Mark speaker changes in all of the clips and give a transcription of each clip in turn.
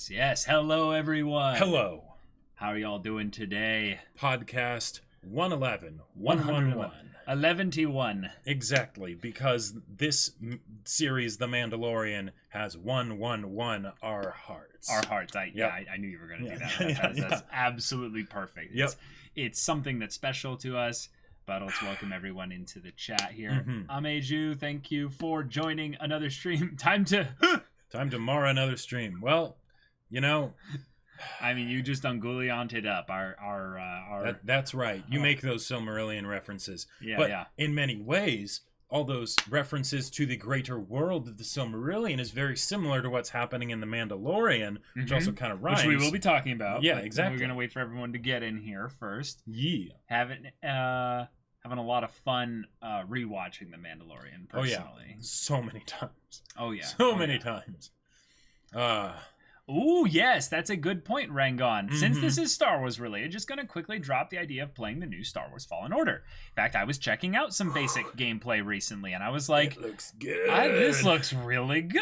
Speaker 1: Yes. Hello, everyone.
Speaker 2: Hello.
Speaker 1: How are y'all doing today?
Speaker 2: Podcast 111. 111.
Speaker 1: 11T1.
Speaker 2: Exactly, because this series, The Mandalorian, has 111 our hearts.
Speaker 1: Our hearts. I knew you were going to do that. That's absolutely perfect.
Speaker 2: Yep.
Speaker 1: It's something that's special to us. But let's welcome everyone into the chat here.
Speaker 2: Mm-hmm.
Speaker 1: Ameju, thank you for joining another stream. Time to
Speaker 2: mar another stream. Well, you know,
Speaker 1: I mean, you just Ungulion'd up our
Speaker 2: that's right. You make those Silmarillion references.
Speaker 1: Yeah,
Speaker 2: but
Speaker 1: yeah.
Speaker 2: in many ways, all those references to the greater world of the Silmarillion is very similar to what's happening in The Mandalorian, which also kind of rhymes.
Speaker 1: Which we will be talking about.
Speaker 2: Yeah, exactly.
Speaker 1: We're going to wait for everyone to get in here first.
Speaker 2: Yeah.
Speaker 1: Having a lot of fun rewatching The Mandalorian, personally.
Speaker 2: Oh, yeah. So many times.
Speaker 1: Oh, yeah.
Speaker 2: So many times.
Speaker 1: Ooh, yes, that's a good point, Rangon. Since this is Star Wars related, just going to quickly drop the idea of playing the new Star Wars Fallen Order. In fact, I was checking out some basic gameplay recently, and I was like,
Speaker 2: it looks good.
Speaker 1: This looks really good.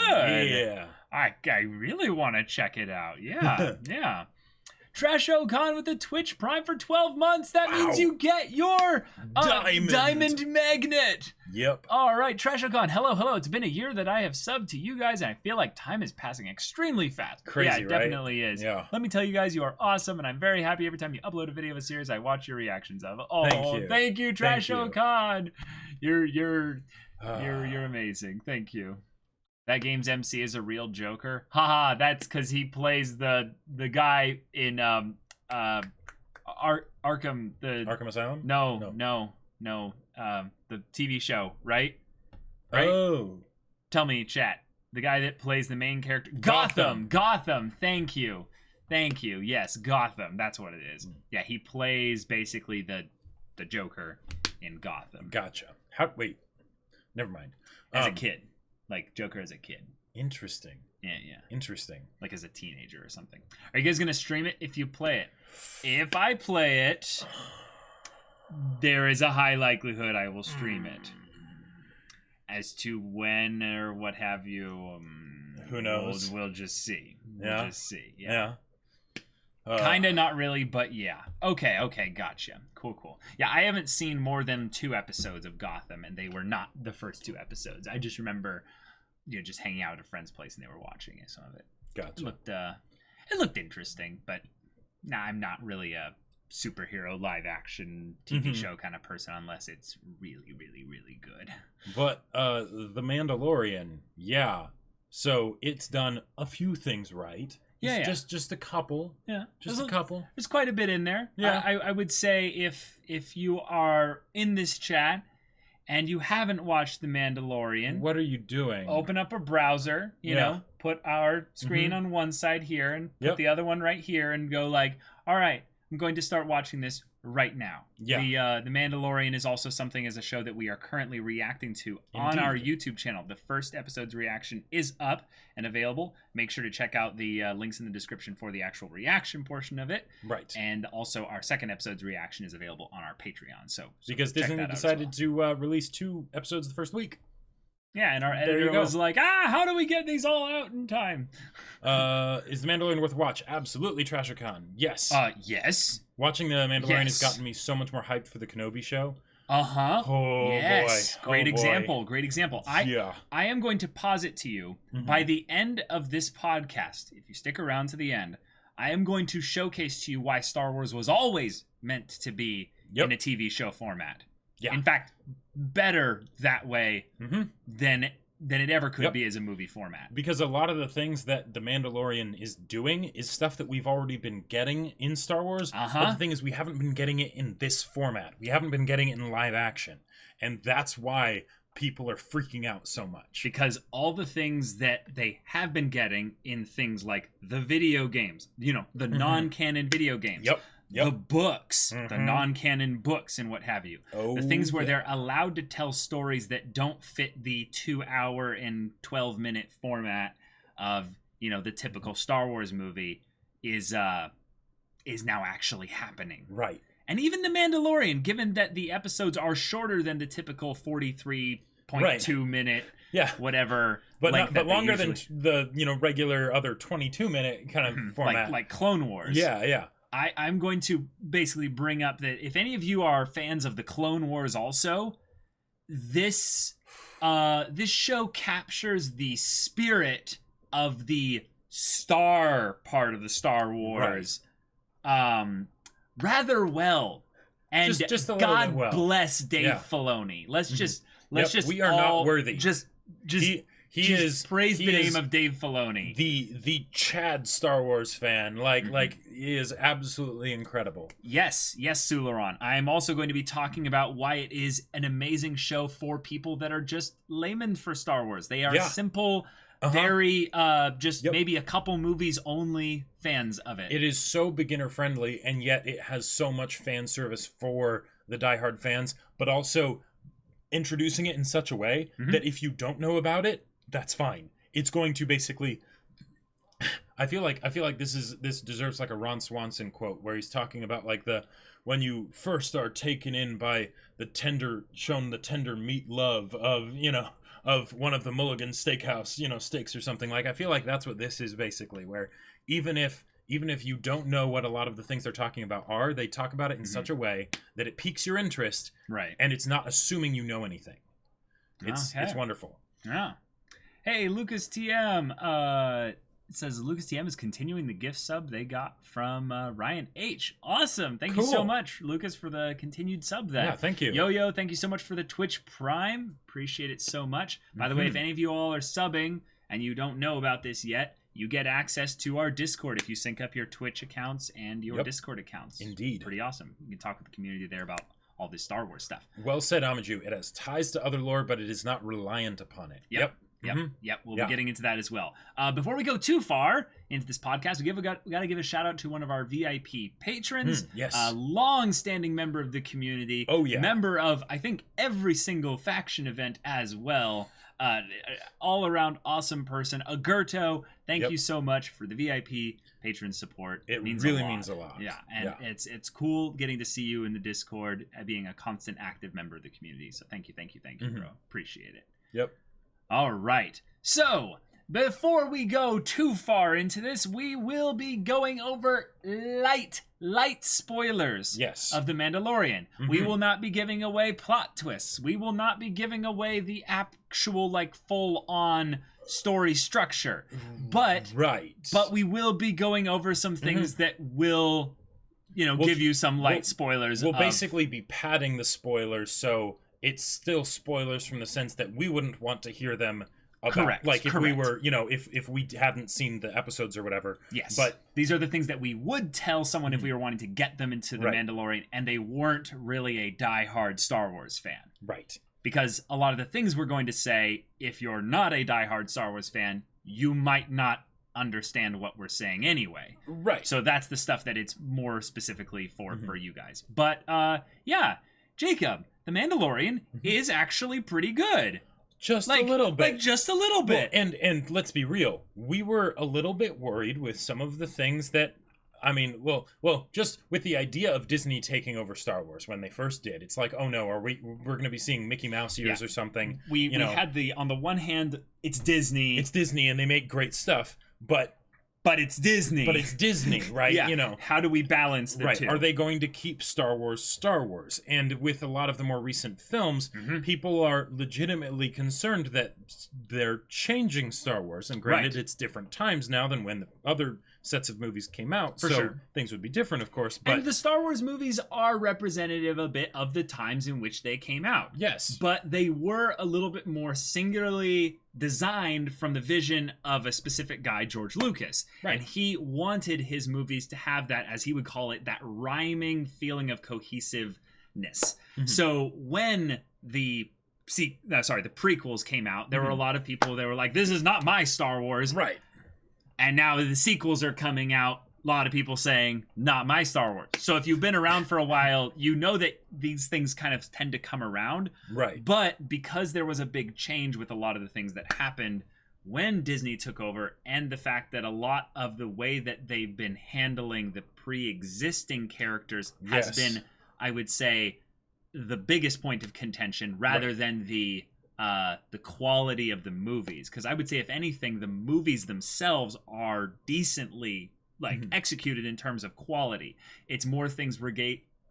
Speaker 2: Yeah.
Speaker 1: I really want to check it out. Yeah, yeah. Trasho Khan with the Twitch Prime for 12 months. That means you get your diamond magnet.
Speaker 2: Yep.
Speaker 1: All right, Trasho Khan, hello. It's been a year that I have subbed to you guys, and I feel like time is passing extremely fast.
Speaker 2: Crazy,
Speaker 1: yeah, it
Speaker 2: right?
Speaker 1: definitely is.
Speaker 2: Yeah.
Speaker 1: Let me tell you guys, you are awesome, and I'm very happy every time you upload a video of a series, I watch your reactions of. Oh, thank you, Trasho Khan. You're amazing. Thank you. That game's MC is a real Joker. Haha, that's because he plays the guy in Arkham.
Speaker 2: Arkham Asylum?
Speaker 1: No. The TV show, right?
Speaker 2: Oh.
Speaker 1: Tell me, chat. The guy that plays the main character. Gotham. Thank you. Yes, Gotham. That's what it is. Yeah, he plays basically the Joker in Gotham.
Speaker 2: Gotcha. Wait. Never mind.
Speaker 1: As a kid. Like Joker as a kid.
Speaker 2: Interesting.
Speaker 1: Yeah.
Speaker 2: Interesting.
Speaker 1: Like as a teenager or something. Are you guys going to stream it if you play it? If I play it, there is a high likelihood I will stream it. As to when or what have you,
Speaker 2: who knows?
Speaker 1: We'll just see.
Speaker 2: Yeah.
Speaker 1: Kinda, not really, but yeah. Okay, gotcha. Cool. Yeah, I haven't seen more than 2 episodes of Gotham, and they were not the first 2 episodes. I just remember, just hanging out at a friend's place and they were watching some of it.
Speaker 2: Gotcha.
Speaker 1: It looked interesting, but I'm not really a superhero live action TV show kind of person unless it's really, really, really good.
Speaker 2: But The Mandalorian, yeah. So it's done a few things right.
Speaker 1: Yeah.
Speaker 2: Just a couple.
Speaker 1: Yeah.
Speaker 2: Just a couple.
Speaker 1: There's quite a bit in there.
Speaker 2: Yeah.
Speaker 1: I would say if you are in this chat and you haven't watched The Mandalorian,
Speaker 2: what are you doing?
Speaker 1: Open up a browser, you know, put our screen on one side here and put the other one right here and go like, all right, I'm going to start watching this right now.
Speaker 2: Yeah.
Speaker 1: The Mandalorian is also something as a show that we are currently reacting to on our YouTube channel. The first episode's reaction is up and available. Make sure to check out the links in the description for the actual reaction portion of it.
Speaker 2: Right.
Speaker 1: And also our second episode's reaction is available on our Patreon. So
Speaker 2: because Disney decided to release 2 episodes the first week.
Speaker 1: Yeah, and our editor was like, how do we get these all out in time?
Speaker 2: Is The Mandalorian worth a watch? Absolutely, Trasher Khan. Yes.
Speaker 1: Yes.
Speaker 2: Watching The Mandalorian has gotten me so much more hyped for the Kenobi show.
Speaker 1: Uh-huh.
Speaker 2: Oh,
Speaker 1: yes.
Speaker 2: boy.
Speaker 1: Great example. I am going to posit to you, by the end of this podcast, if you stick around to the end, I am going to showcase to you why Star Wars was always meant to be in a TV show format.
Speaker 2: Yeah.
Speaker 1: In fact, better that way than it ever could be as a movie format.
Speaker 2: Because a lot of the things that The Mandalorian is doing is stuff that we've already been getting in Star Wars. But the thing is, we haven't been getting it in this format. We haven't been getting it in live action. And that's why people are freaking out so much.
Speaker 1: Because all the things that they have been getting in things like the video games, the non-canon video games.
Speaker 2: Yep.
Speaker 1: The books, the non-canon books and what have you. The things where they're allowed to tell stories that don't fit the 2-hour and 12-minute format of, the typical Star Wars movie is now actually happening.
Speaker 2: Right.
Speaker 1: And even The Mandalorian, given that the episodes are shorter than the typical 43.2 minute whatever.
Speaker 2: But longer than the regular other 22-minute kind of format,
Speaker 1: like Clone Wars.
Speaker 2: Yeah.
Speaker 1: I'm going to basically bring up that if any of you are fans of the Clone Wars, also this show captures the spirit of the Star part of the Star Wars rather well. And
Speaker 2: just a
Speaker 1: God
Speaker 2: well.
Speaker 1: Bless Dave Filoni. Let's just
Speaker 2: we are not worthy.
Speaker 1: He is praise the name of Dave Filoni.
Speaker 2: The Chad Star Wars fan. He is absolutely incredible.
Speaker 1: Yes, Sularon. I am also going to be talking about why it is an amazing show for people that are just laymen for Star Wars. They are simple, very maybe a couple movies only fans of it.
Speaker 2: It is so beginner friendly, and yet it has so much fan service for the diehard fans, but also introducing it in such a way that if you don't know about it, that's fine. It's going to basically I feel like this deserves like a Ron Swanson quote where he's talking about like when you first are taken in by the tender meat love of one of the Mulligan Steakhouse, steaks or something. Like I feel like that's what this is basically, where even if you don't know what a lot of the things they're talking about are, they talk about it in such a way that it piques your interest,
Speaker 1: right?
Speaker 2: And it's not assuming you know anything. It's wonderful.
Speaker 1: Yeah. Hey, Lucas TM. It says Lucas TM is continuing the gift sub they got from Ryan H. Awesome. Thank you so much, Lucas, for the continued sub there.
Speaker 2: Yeah, thank you.
Speaker 1: Yo, thank you so much for the Twitch Prime. Appreciate it so much. By the way, if any of you all are subbing and you don't know about this yet, you get access to our Discord if you sync up your Twitch accounts and your Discord accounts.
Speaker 2: Indeed.
Speaker 1: Pretty awesome. You can talk with the community there about all this Star Wars stuff.
Speaker 2: Well said, Amaju. It has ties to other lore, but it is not reliant upon it.
Speaker 1: Yep. We'll be getting into that as well. Before we go too far into this podcast, we got to give a shout out to one of our VIP patrons.
Speaker 2: Yes.
Speaker 1: A long-standing member of the community.
Speaker 2: Oh, yeah.
Speaker 1: Member of, I think, every single faction event as well. All-around awesome person. Agurto, thank you so much for the VIP patron support.
Speaker 2: It means a lot.
Speaker 1: Yeah, and it's cool getting to see you in the Discord, being a constant active member of the community. So thank you, bro. Appreciate it.
Speaker 2: Yep.
Speaker 1: All right. So, before we go too far into this, we will be going over light spoilers of The Mandalorian. We will not be giving away plot twists. We will not be giving away the actual, full-on story structure. But we will be going over some things that will, give you some light spoilers.
Speaker 2: We'll basically be padding the spoilers, so it's still spoilers from the sense that we wouldn't want to hear them about.
Speaker 1: Correct.
Speaker 2: Like if we were, if we hadn't seen the episodes or whatever.
Speaker 1: Yes.
Speaker 2: But
Speaker 1: these are the things that we would tell someone if we were wanting to get them into The Mandalorian and they weren't really a diehard Star Wars fan.
Speaker 2: Right.
Speaker 1: Because a lot of the things we're going to say, if you're not a diehard Star Wars fan, you might not understand what we're saying anyway.
Speaker 2: Right.
Speaker 1: So that's the stuff that it's more specifically for you guys. But Jacob, The Mandalorian is actually pretty good.
Speaker 2: Just a little bit.
Speaker 1: Just a little bit.
Speaker 2: Well, and let's be real. We were a little bit worried with some of the things that, just with the idea of Disney taking over Star Wars when they first did. It's like, oh no, we're going to be seeing Mickey Mouse ears or something.
Speaker 1: We had on the one hand, it's Disney.
Speaker 2: It's Disney and they make great stuff, but
Speaker 1: it's Disney.
Speaker 2: But it's Disney, right?
Speaker 1: How do we balance the two?
Speaker 2: Are they going to keep Star Wars? And with a lot of the more recent films, people are legitimately concerned that they're changing Star Wars. And granted, it's different times now than when the other sets of movies came out. Things would be different, of course. But
Speaker 1: and the Star Wars movies are representative a bit of the times in which they came out.
Speaker 2: Yes.
Speaker 1: But they were a little bit more singularly designed from the vision of a specific guy, George Lucas.
Speaker 2: Right.
Speaker 1: And he wanted his movies to have that, as he would call it, that rhyming feeling of cohesiveness. So when the prequels came out, there were a lot of people that were like, this is not my Star Wars.
Speaker 2: Right.
Speaker 1: And now the sequels are coming out, a lot of people saying, not my Star Wars. So if you've been around for a while, you know that these things kind of tend to come around.
Speaker 2: Right.
Speaker 1: But because there was a big change with a lot of the things that happened when Disney took over, and the fact that a lot of the way that they've been handling the pre-existing characters has been, I would say, the biggest point of contention rather than the the quality of the movies, because I would say if anything the movies themselves are decently executed in terms of quality. It's more things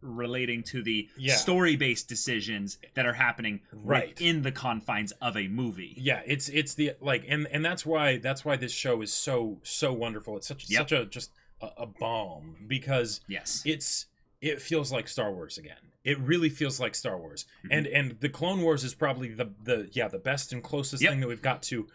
Speaker 1: relating to the story-based decisions that are happening within the confines of a movie.
Speaker 2: Yeah, it's the and that's why this show is so wonderful. It's such a just a balm, because it feels like Star Wars again. It really feels like Star Wars. And the Clone Wars is probably the best and closest thing that we've got to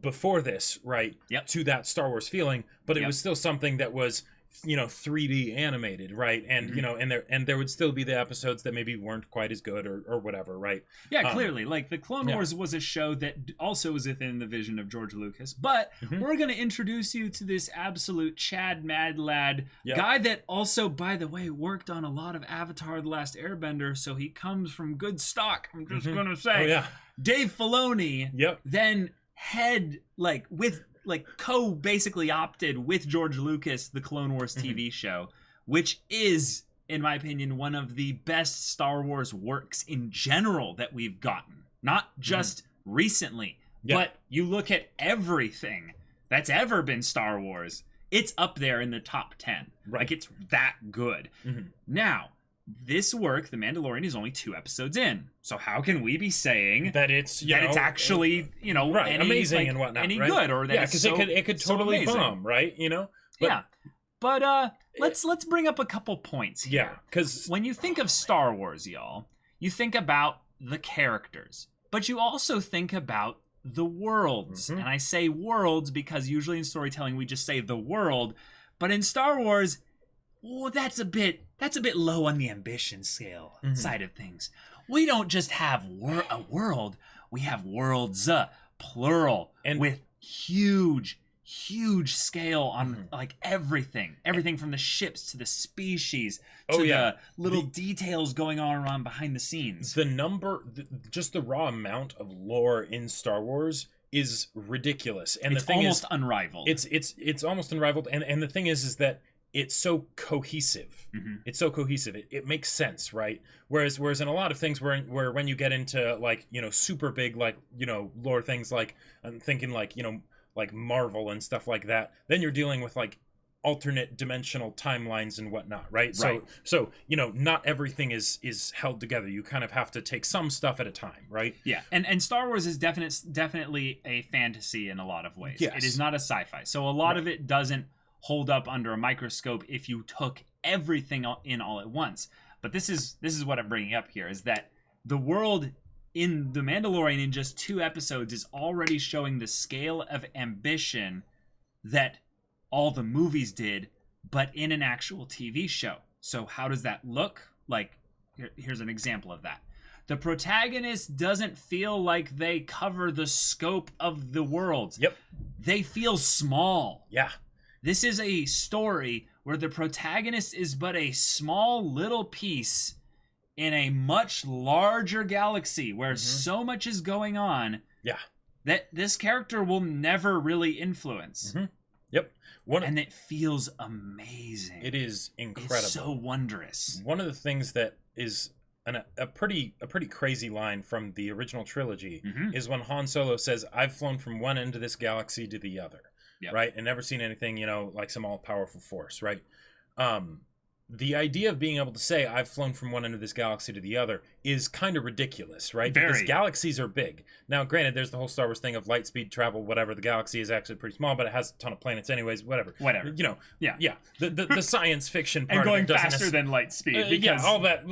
Speaker 2: before this, right? To that Star Wars feeling, but it was still something that was 3D animated, right? And and there would still be the episodes that maybe weren't quite as good or whatever, right?
Speaker 1: Clearly, like the Clone Wars was a show that also was within the vision of George Lucas, but we're going to introduce you to this absolute Chad Mad Lad guy that also, by the way, worked on a lot of Avatar: The Last Airbender, so he comes from good stock. I'm just going to say, Dave Filoni, then basically opted with George Lucas the Clone Wars TV show, which is, in my opinion, one of the best Star Wars works in general that we've gotten. Not just recently, but you look at everything that's ever been Star Wars, it's up there in the top 10. Like, it's that good. Now, this work, The Mandalorian, is only 2 episodes in. So how can we be saying
Speaker 2: that it's it's
Speaker 1: actually
Speaker 2: amazing and whatnot,
Speaker 1: any good, or that
Speaker 2: because it could totally bomb, right?
Speaker 1: But let's bring up a couple points here.
Speaker 2: Yeah, because
Speaker 1: when you think of Star Wars, y'all, you think about the characters, but you also think about the worlds. And I say worlds because usually in storytelling we just say the world, but in Star Wars, that's a bit low on the ambition scale side of things. We don't just have a world, we have worlds, plural, and with huge scale on everything from the ships to the species to the little details going on around behind the scenes.
Speaker 2: Just the raw amount of lore in Star Wars is ridiculous, and
Speaker 1: it's almost unrivaled.
Speaker 2: It's almost unrivaled, and the thing is that it's so cohesive. It's so cohesive. It makes sense, right? Whereas in a lot of things where when you get into super big lore things, like I'm thinking like Marvel and stuff like that, then you're dealing with alternate dimensional timelines and whatnot, right? So not everything is held together. You kind of have to take some stuff at a time, right?
Speaker 1: Yeah, and Star Wars is definitely a fantasy in a lot of ways. It is not a sci-fi, so a lot of it doesn't hold up under a microscope if you took everything in all at once. But this is what I'm bringing up here, is that the world in The Mandalorian in just 2 episodes is already showing the scale of ambition that all the movies did, but in an actual TV show. So how does that look? Here's an example of that. The protagonist doesn't feel like they cover the scope of the worlds. They feel small. This is a story where the protagonist is but a small little piece in a much larger galaxy where so much is going on that this character will never really influence. And it feels amazing.
Speaker 2: It is incredible.
Speaker 1: It's so wondrous.
Speaker 2: One of the things that is a pretty crazy line from the original trilogy is when Han Solo says, "I've flown from one end of this galaxy to the other." Right, and never seen anything, like some all-powerful force, right? The idea of being able to say I've flown from one end of this galaxy to the other is kind of ridiculous, right? Because galaxies are big. Now, granted, there's the whole Star Wars thing of light speed travel, whatever. The galaxy is actually pretty small, but it has a ton of planets anyways, whatever. The science fiction part
Speaker 1: and going
Speaker 2: of it
Speaker 1: faster than light speed. Because
Speaker 2: all that,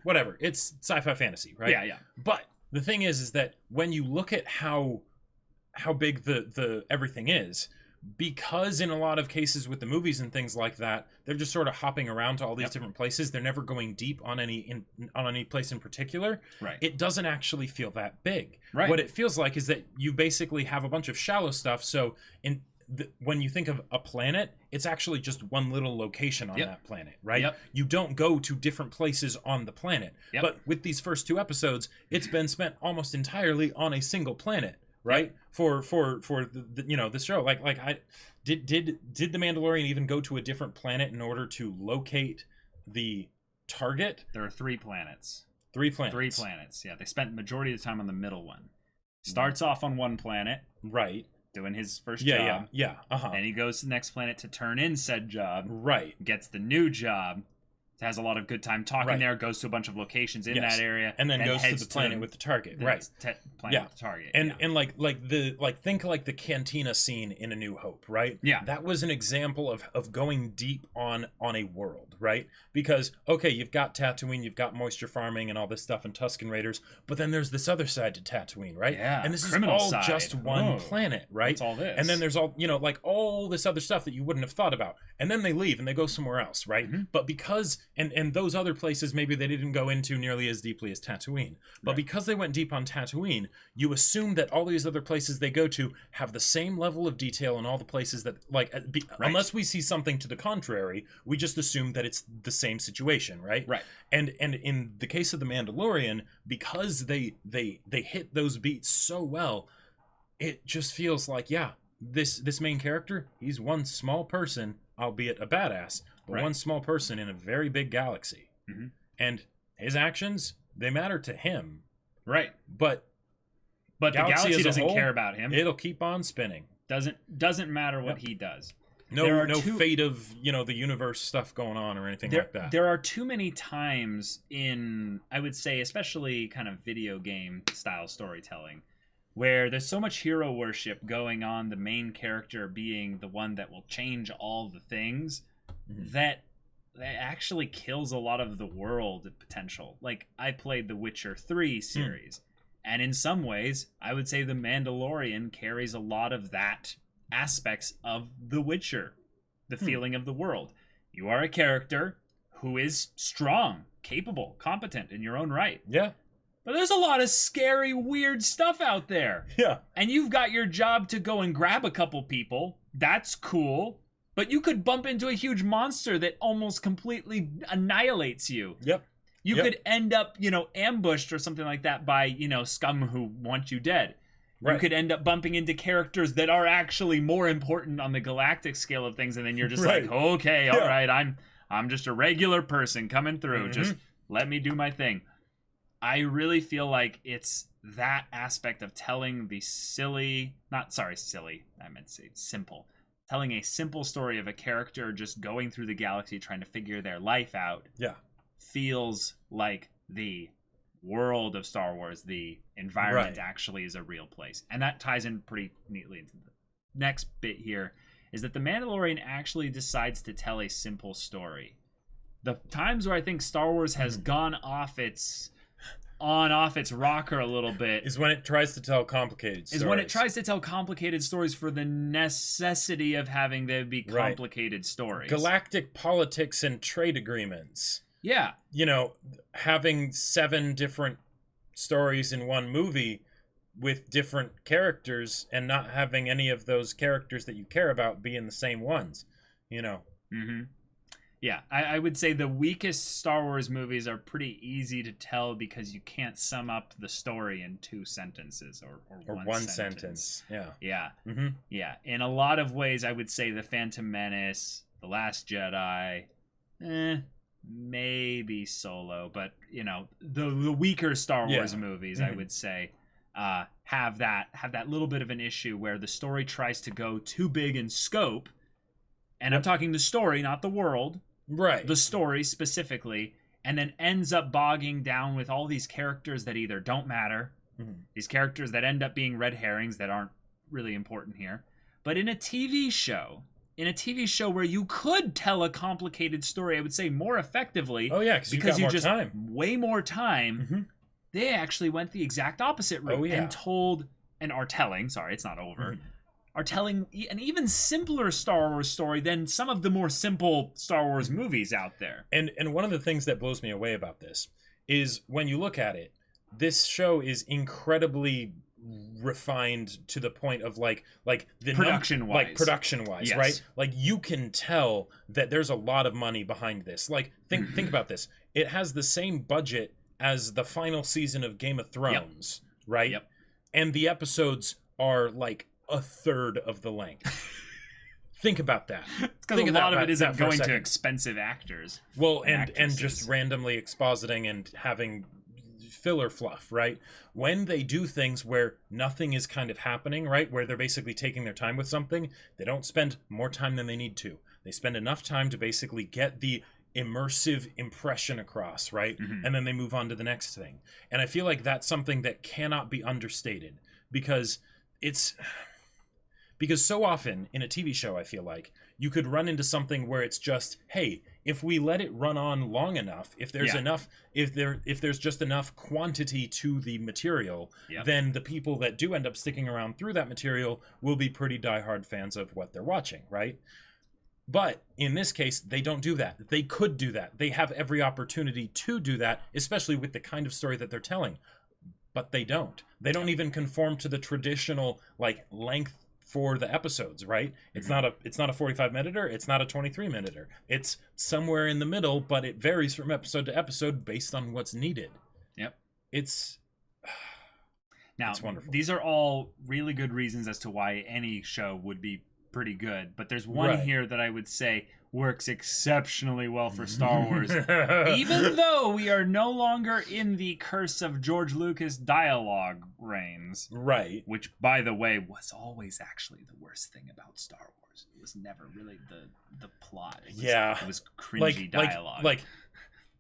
Speaker 2: whatever. It's sci-fi fantasy, right? But the thing is that when you look at how big the everything is, because in a lot of cases with the movies and things like that, they're just sort of hopping around to all these different places. They're never going deep on any place in particular. It doesn't actually feel that big. What it feels like is that you basically have a bunch of shallow stuff. So when you think of a planet, it's actually just one little location on that planet, right? You don't go to different places on the planet. But with these first 2 episodes, it's been spent almost entirely on a single planet. Right, for the show, did the Mandalorian even go to a different planet in order to locate the target?
Speaker 1: There are 3 planets.
Speaker 2: 3 planets.
Speaker 1: 3 planets. Yeah, they spent the majority of the time on the middle one. Starts off on one planet.
Speaker 2: Right.
Speaker 1: Doing his first job.
Speaker 2: Yeah.
Speaker 1: And he goes to the next planet to turn in said job.
Speaker 2: Right.
Speaker 1: Gets the new job. Has a lot of good time talking there. Goes to a bunch of locations in that area.
Speaker 2: And then goes to the planet with the target. Right.
Speaker 1: Planet with the target.
Speaker 2: And think like the cantina scene in A New Hope, right?
Speaker 1: Yeah.
Speaker 2: That was an example of going deep on a world, right? Because, okay, you've got Tatooine, you've got moisture farming and all this stuff in Tusken Raiders, but then there's this other side to Tatooine, right?
Speaker 1: Yeah.
Speaker 2: And this is all just one planet, right?
Speaker 1: That's all this.
Speaker 2: And then there's all, like all this other stuff that you wouldn't have thought about. And then they leave and they go somewhere else, right?
Speaker 1: Mm-hmm.
Speaker 2: But because, and those other places maybe they didn't go into nearly as deeply as Tatooine, but because they went deep on Tatooine, you assume that all these other places they go to have the same level of detail in all the places that, unless we see something to the contrary, we just assume that it's the same situation, right?
Speaker 1: Right.
Speaker 2: And in the case of The Mandalorian, because they hit those beats so well, it just feels like, this main character, he's one small person, albeit a badass, but one small person in a very big galaxy.
Speaker 1: Mm-hmm.
Speaker 2: And his actions, they matter to him.
Speaker 1: Right.
Speaker 2: But
Speaker 1: the galaxy doesn't care about him.
Speaker 2: It'll keep on spinning.
Speaker 1: Doesn't matter what he does.
Speaker 2: No fate of, the universe stuff going on or anything like that.
Speaker 1: There are too many times in, I would say, especially kind of video game style storytelling, where there's so much hero worship going on, the main character being the one that will change all the things, that actually kills a lot of the world potential. Like, I played the Witcher 3 series, and in some ways, I would say the Mandalorian carries a lot of that aspects of The Witcher, the feeling of the world. You are a character who is strong, capable, competent in your own right.
Speaker 2: Yeah.
Speaker 1: But there's a lot of scary, weird stuff out there.
Speaker 2: Yeah.
Speaker 1: And you've got your job to go and grab a couple people. That's cool. But you could bump into a huge monster that almost completely annihilates you.
Speaker 2: Yep.
Speaker 1: You could end up, ambushed or something like that by, scum who want you dead. Right. You could end up bumping into characters that are actually more important on the galactic scale of things, and then you're just like, okay, all right, I'm just a regular person coming through. Just let me do my thing. I really feel like it's that aspect of telling the silly, I meant to say simple. Telling a simple story of a character just going through the galaxy trying to figure their life out.
Speaker 2: Yeah.
Speaker 1: Feels like the world of Star Wars, the environment actually is a real place. And that ties in pretty neatly into the next bit here, is that The Mandalorian actually decides to tell a simple story. The times where I think Star Wars has gone off its rocker a little bit
Speaker 2: is when it tries to tell complicated
Speaker 1: stories for the necessity of having them be complicated stories.
Speaker 2: Galactic politics and trade agreements.
Speaker 1: Yeah.
Speaker 2: Having 7 different stories in one movie with different characters and not having any of those characters that you care about being the same ones,
Speaker 1: Mm-hmm. Yeah, I would say the weakest Star Wars movies are pretty easy to tell because you can't sum up the story in 2 sentences or one sentence.
Speaker 2: Yeah.
Speaker 1: Yeah.
Speaker 2: Mm-hmm.
Speaker 1: Yeah. In a lot of ways, I would say The Phantom Menace, The Last Jedi, maybe Solo, but, the weaker Star Wars movies, I would say, have that little bit of an issue where the story tries to go too big in scope. And I'm talking the story, not the world.
Speaker 2: Right.
Speaker 1: The story specifically, and then ends up bogging down with all these characters that either don't matter, these characters that end up being red herrings that aren't really important here. But in a TV show where you could tell a complicated story, I would say more effectively.
Speaker 2: Oh yeah, because you just
Speaker 1: way more time. They actually went the exact opposite route and told and are telling. Sorry, it's not over. Are telling an even simpler Star Wars story than some of the more simple Star Wars movies out there.
Speaker 2: And one of the things that blows me away about this is when you look at it, this show is incredibly refined to the point of like the production wise,
Speaker 1: yes.
Speaker 2: Right? Like you can tell that there's a lot of money behind this. Like think about this. It has the same budget as the final season of Game of Thrones, right?
Speaker 1: Yep.
Speaker 2: And the episodes are like a third of the length. Think about that.
Speaker 1: Because a lot of it isn't going to expensive actors.
Speaker 2: Well, and just randomly expositing and having filler fluff, right? When they do things where nothing is kind of happening, right? Where they're basically taking their time with something, they don't spend more time than they need to. They spend enough time to basically get the immersive impression across, right? And then they move on to the next thing. And I feel like that's something that cannot be understated, because so often in a TV show, I feel like you could run into something where it's just, hey, if we let it run on long enough, if there's enough, if there's just enough quantity to the material, then the people that do end up sticking around through that material will be pretty diehard fans of what they're watching, right? But in this case, they don't do that. They could do that. They have every opportunity to do that, especially with the kind of story that they're telling. But they don't. They don't even conform to the traditional length for the episodes, right? It's not a 45-minute, it's not a 23-minute. It's somewhere in the middle, but it varies from episode to episode based on what's needed.
Speaker 1: Yep.
Speaker 2: It's wonderful.
Speaker 1: These are all really good reasons as to why any show would be pretty good, but there's one here that I would say works exceptionally well for Star Wars. Even though we are no longer in the curse of George Lucas dialogue reigns.
Speaker 2: Right.
Speaker 1: Which, by the way, was always actually the worst thing about Star Wars. It was never really the plot. It was cringy dialogue.
Speaker 2: Like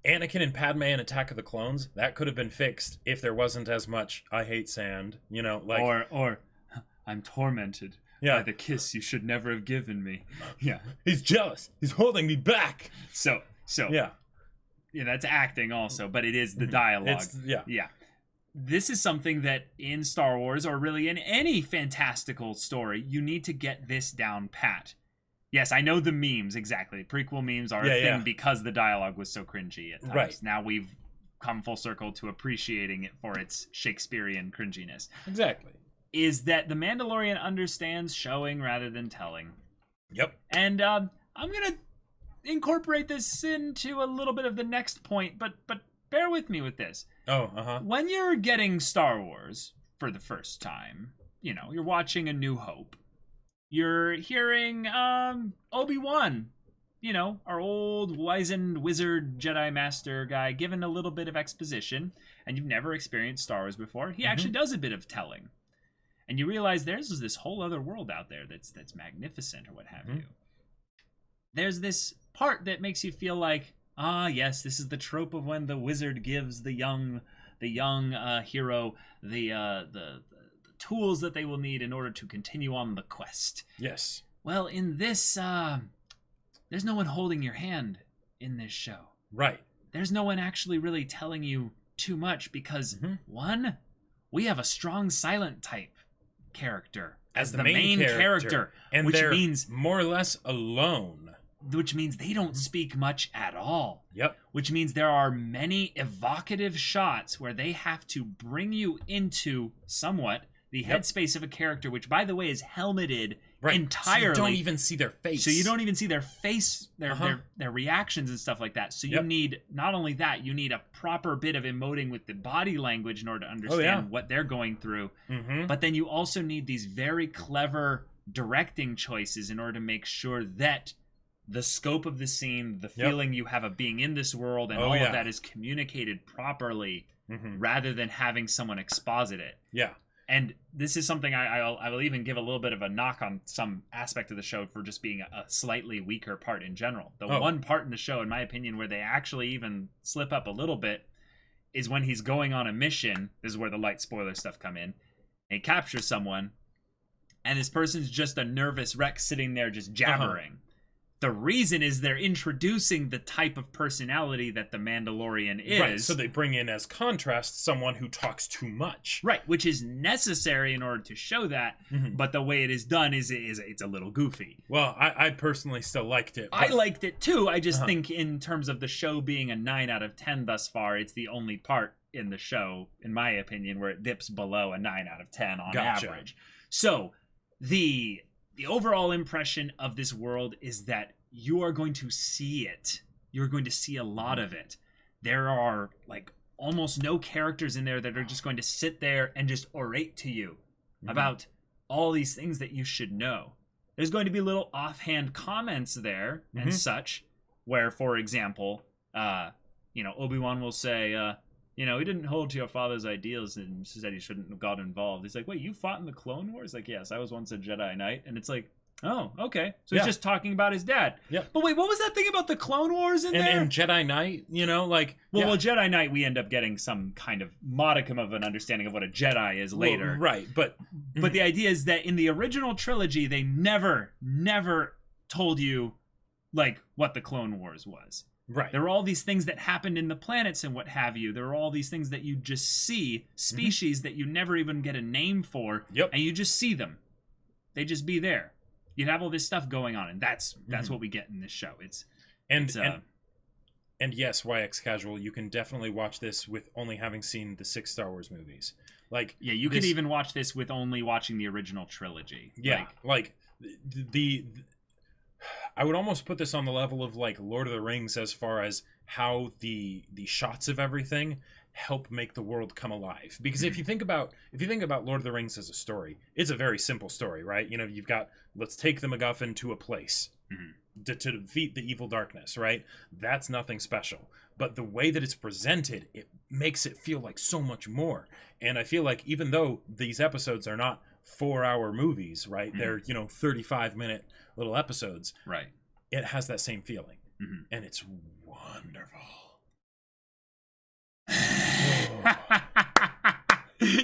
Speaker 2: Anakin and Padme in Attack of the Clones, that could have been fixed if there wasn't as much "I hate sand,"
Speaker 1: or "I'm tormented by the kiss you should never have given me." Yeah.
Speaker 2: He's jealous. He's holding me back.
Speaker 1: So yeah, that's acting also, but it is the dialogue. Yeah. This is something that in Star Wars, or really in any fantastical story, you need to get this down pat. Yes, I know the memes, exactly. Prequel memes are a thing because the dialogue was so cringy at times.
Speaker 2: Right.
Speaker 1: Now we've come full circle to appreciating it for its Shakespearean cringiness.
Speaker 2: Exactly.
Speaker 1: Is that The Mandalorian understands showing rather than telling.
Speaker 2: Yep.
Speaker 1: And I'm going to incorporate this into a little bit of the next point, but bear with me with this. When you're getting Star Wars for the first time, you're watching A New Hope. You're hearing Obi-Wan, our old wizened wizard Jedi Master guy, given a little bit of exposition, and you've never experienced Star Wars before. He actually does a bit of telling. And you realize there's this whole other world out there that's magnificent, or what have you. There's this part that makes you feel like, yes, this is the trope of when the wizard gives the young hero the tools that they will need in order to continue on the quest.
Speaker 2: Yes.
Speaker 1: Well, in this, there's no one holding your hand in this show.
Speaker 2: Right.
Speaker 1: There's no one actually really telling you too much because, one, we have a strong silent type character
Speaker 2: as the main character, and
Speaker 1: which
Speaker 2: they're
Speaker 1: means
Speaker 2: more or less alone.
Speaker 1: Which means they don't speak much at all.
Speaker 2: Yep.
Speaker 1: Which means there are many evocative shots where they have to bring you into somewhat the headspace of a character, which, by the way, is helmeted entirely.
Speaker 2: So you don't even see their face.
Speaker 1: So you don't even see their face, their reactions and stuff like that. So you need, not only that, you need a proper bit of emoting with the body language in order to understand what they're going through. But then you also need these very clever directing choices in order to make sure that the scope of the scene, the feeling you have of being in this world, and all of that is communicated properly rather than having someone exposit it.
Speaker 2: Yeah.
Speaker 1: And this is something I will even give a little bit of a knock on some aspect of the show for just being a slightly weaker part in general. The one part in the show, in my opinion, where they actually even slip up a little bit is when he's going on a mission. This is where the light spoiler stuff come in. And he captures someone, and this person's just a nervous wreck sitting there just jabbering. The reason is they're introducing the type of personality that the Mandalorian is.
Speaker 2: Right, so they bring in as contrast someone who talks too much.
Speaker 1: Right, which is necessary in order to show that, but the way it is done is it's a little goofy.
Speaker 2: Well, I personally still liked it.
Speaker 1: I liked it too. I just think in terms of the show being a 9 out of 10 thus far, it's the only part in the show, in my opinion, where it dips below a 9 out of 10 on average. So, the overall impression of this world is that you are going to see it. You're going to see a lot of it. There are almost no characters in there that are just going to sit there and just orate to you about all these things that you should know. There's going to be little offhand comments there and such, where, for example, Obi-Wan will say, you know, he didn't hold to your father's ideals and said he shouldn't have got involved. He's like, wait, you fought in the Clone Wars? Like, yes, I was once a Jedi Knight. And it's like, oh, okay. So he's just talking about his dad.
Speaker 2: Yeah.
Speaker 1: But wait, what was that thing about the Clone Wars in there?
Speaker 2: And Jedi Knight, you know, like...
Speaker 1: Well, Jedi Knight, we end up getting some kind of modicum of an understanding of what a Jedi is later.
Speaker 2: Well, right, but
Speaker 1: the idea is that in the original trilogy, they never told you, like, what the Clone Wars was.
Speaker 2: Right.
Speaker 1: There are all these things that happened in the planets and what have you. There are all these things that you just see, species that you never even get a name for, and you just see them. They just be there. You have all this stuff going on, and that's what we get in this show. And
Speaker 2: yes, YX Casual, you can definitely watch this with only having seen the 6 Star Wars movies. Like,
Speaker 1: yeah, you could even watch this with only watching the original trilogy.
Speaker 2: Yeah, like the I would almost put this on the level of like Lord of the Rings as far as how the shots of everything help make the world come alive. Because if you think about Lord of the Rings as a story, it's a very simple story, right? You know, you've got, let's take the MacGuffin to a place to defeat the evil darkness, right? That's nothing special. But the way that it's presented, it makes it feel like so much more. And I feel like even though these episodes are not 4-hour movies, right? They're, 35-minute little episodes.
Speaker 1: Right.
Speaker 2: It has that same feeling. And it's wonderful.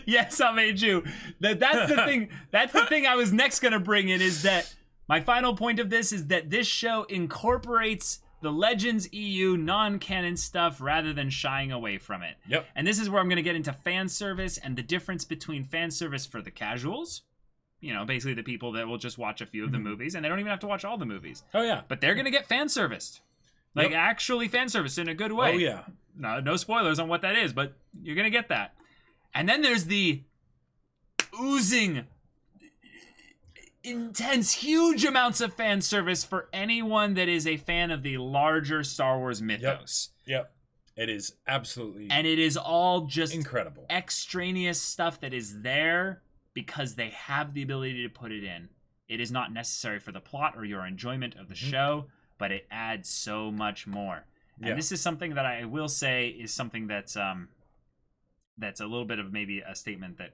Speaker 1: Yes, I made you. That's the thing. That's the thing I was next going to bring in, is that my final point of this is that this show incorporates the Legends EU non-canon stuff rather than shying away from it.
Speaker 2: Yep.
Speaker 1: And this is where I'm going to get into fan service and the difference between fan service for the casuals. You know, basically the people that will just watch a few of the movies, and they don't even have to watch all the movies.
Speaker 2: Oh, yeah.
Speaker 1: But they're going to get fan serviced. Like, actually fan service in a good way.
Speaker 2: Oh, yeah.
Speaker 1: No spoilers on what that is, but you're going to get that. And then there's the oozing, intense, huge amounts of fan service for anyone that is a fan of the larger Star Wars mythos.
Speaker 2: Yep. It is absolutely...
Speaker 1: And it is all just...
Speaker 2: incredible.
Speaker 1: Extraneous stuff that is there because they have the ability to put it in. It is not necessary for the plot or your enjoyment of the show, but it adds so much more. And this is something that I will say is something that's a little bit of maybe a statement that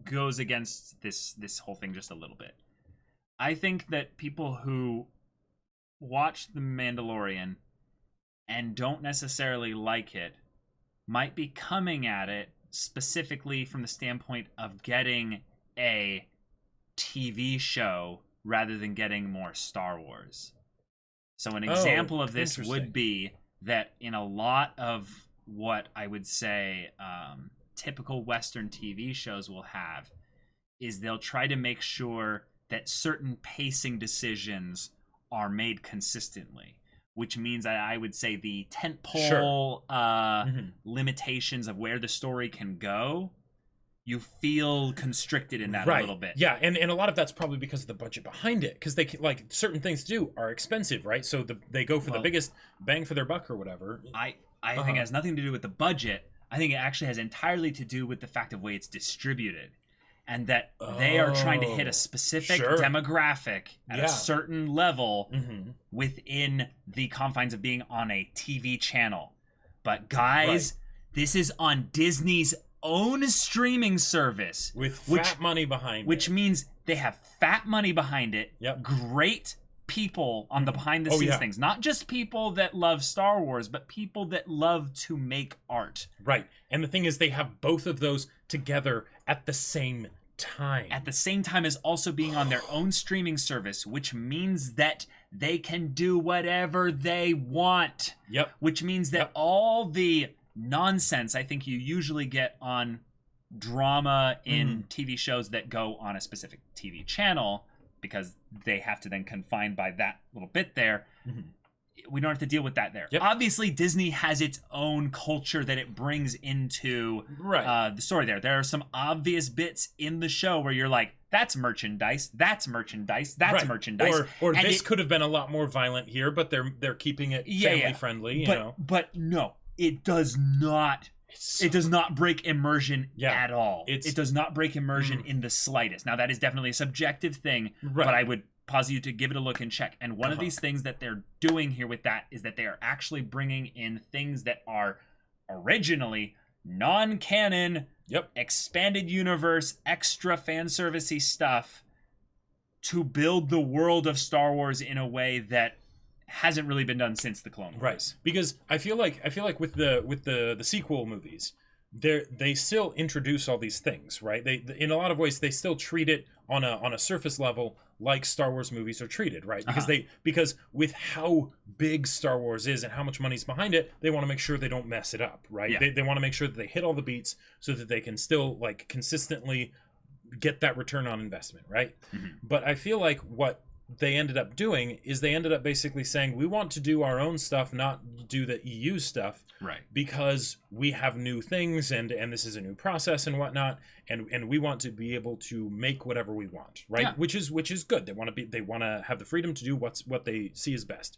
Speaker 1: goes against this whole thing just a little bit. I think that people who watch The Mandalorian and don't necessarily like it might be coming at it specifically from the standpoint of getting a TV show rather than getting more Star Wars. So an example of this would be that in a lot of what I would say typical Western TV shows will have is they'll try to make sure that certain pacing decisions are made consistently, which means I would say the tentpole limitations of where the story can go, you feel constricted in that a little bit.
Speaker 2: Yeah, and a lot of that's probably because of the budget behind it, because they like certain things to do are expensive, right? So they go for the biggest bang for their buck or whatever.
Speaker 1: I think it has nothing to do with the budget. I think it actually has entirely to do with the fact of the way it's distributed. And that they are trying to hit a specific demographic at a certain level within the confines of being on a TV channel. But guys, this is on Disney's own streaming service.
Speaker 2: With fat money behind it.
Speaker 1: Which means they have fat money behind it.
Speaker 2: Yep.
Speaker 1: Great people on the behind the scenes things. Not just people that love Star Wars, but people that love to make art.
Speaker 2: Right. And the thing is, they have both of those together at the same time.
Speaker 1: At the same time as also being on their own streaming service, which means that they can do whatever they want.
Speaker 2: Yep.
Speaker 1: Which means that all the nonsense I think you usually get on drama in TV shows that go on a specific TV channel, because they have to then confine by that little bit there. We don't have to deal with that there. Obviously, Disney has its own culture that it brings into the story there. There are some obvious bits in the show where you're like, that's merchandise, that's merchandise, that's merchandise.
Speaker 2: Or this could have been a lot more violent here, but they're keeping it family friendly, you know.
Speaker 1: But no, it does not. It does not break immersion at all. It does not break immersion in the slightest. Now, that is definitely a subjective thing, but I would posit you to give it a look and check. And one of these things that they're doing here with that is that they are actually bringing in things that are originally non-canon,
Speaker 2: yep,
Speaker 1: expanded universe, extra fan servicey stuff to build the world of Star Wars in a way that hasn't really been done since the Clone Wars.
Speaker 2: Right. Because I feel like with the sequel movies, they still introduce all these things, right? They in a lot of ways they still treat it on a surface level like Star Wars movies are treated, right? Because because with how big Star Wars is and how much money's behind it, they want to make sure they don't mess it up, right?
Speaker 1: Yeah.
Speaker 2: They want to make sure that they hit all the beats so that they can still like consistently get that return on investment, right? But I feel like what they ended up doing is they ended up basically saying, we want to do our own stuff, not do the EU stuff,
Speaker 1: right? Because
Speaker 2: we have new things and this is a new process and whatnot, and we want to be able to make whatever we want, right?
Speaker 1: Yeah.
Speaker 2: Which is good. They want to have the freedom to do what they see as best.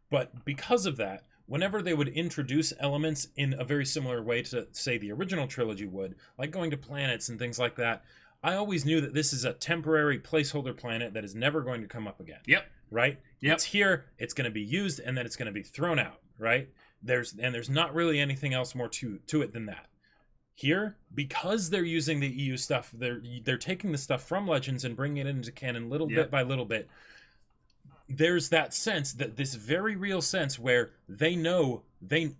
Speaker 2: But because of that, whenever they would introduce elements in a very similar way to, say, the original trilogy would, like going to planets and things like that, I always knew that this is a temporary placeholder planet that is never going to come up again.
Speaker 1: Yep.
Speaker 2: Right?
Speaker 1: Yep.
Speaker 2: It's here, it's going to be used, and then it's going to be thrown out, right? There's not really anything else more to it than that. Here, because they're using the EU stuff, they're taking the stuff from Legends and bringing it into canon little bit by little bit. There's that sense, that this very real sense where they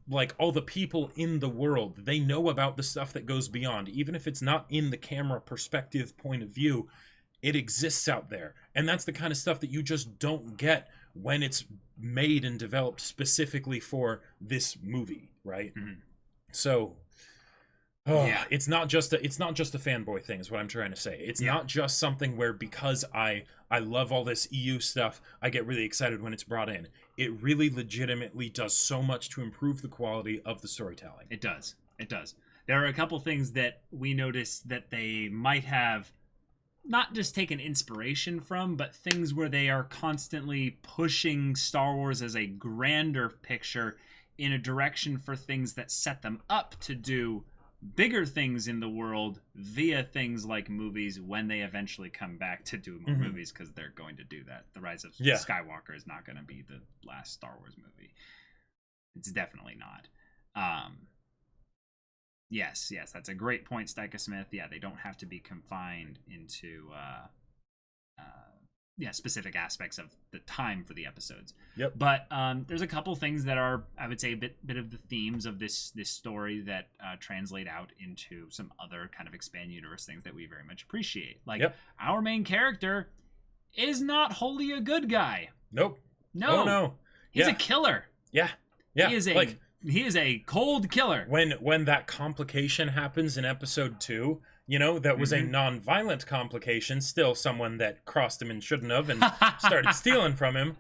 Speaker 2: like all the people in the world, they know about the stuff that goes beyond, even if it's not in the camera perspective point of view, it exists out there. And that's the kind of stuff that you just don't get when it's made and developed specifically for this movie, right? So it's not just a fanboy thing is what I'm trying to say. It's not just something where because I love all this EU stuff, I get really excited when it's brought in. It really legitimately does so much to improve the quality of the storytelling.
Speaker 1: It does. There are a couple things that we noticed that they might have not just taken inspiration from, but things where they are constantly pushing Star Wars as a grander picture in a direction for things that set them up to do bigger things in the world via things like movies when they eventually come back to do more movies, because they're going to do that. The Rise of Skywalker is not going to be the last Star Wars movie. It's definitely not. Yes, that's a great point, Stika Smith. Yeah, they don't have to be confined into specific aspects of the time for the episodes.
Speaker 2: Yep.
Speaker 1: But there's a couple things that are, I would say, a bit of the themes of this story that translate out into some other kind of expand universe things that we very much appreciate. Like our main character is not wholly a good guy.
Speaker 2: Nope.
Speaker 1: No.
Speaker 2: Oh, no.
Speaker 1: He's a killer.
Speaker 2: Yeah.
Speaker 1: He is a cold killer.
Speaker 2: When that complication happens in episode 2, that was a non-violent complication, still someone that crossed him and shouldn't have and started stealing from him.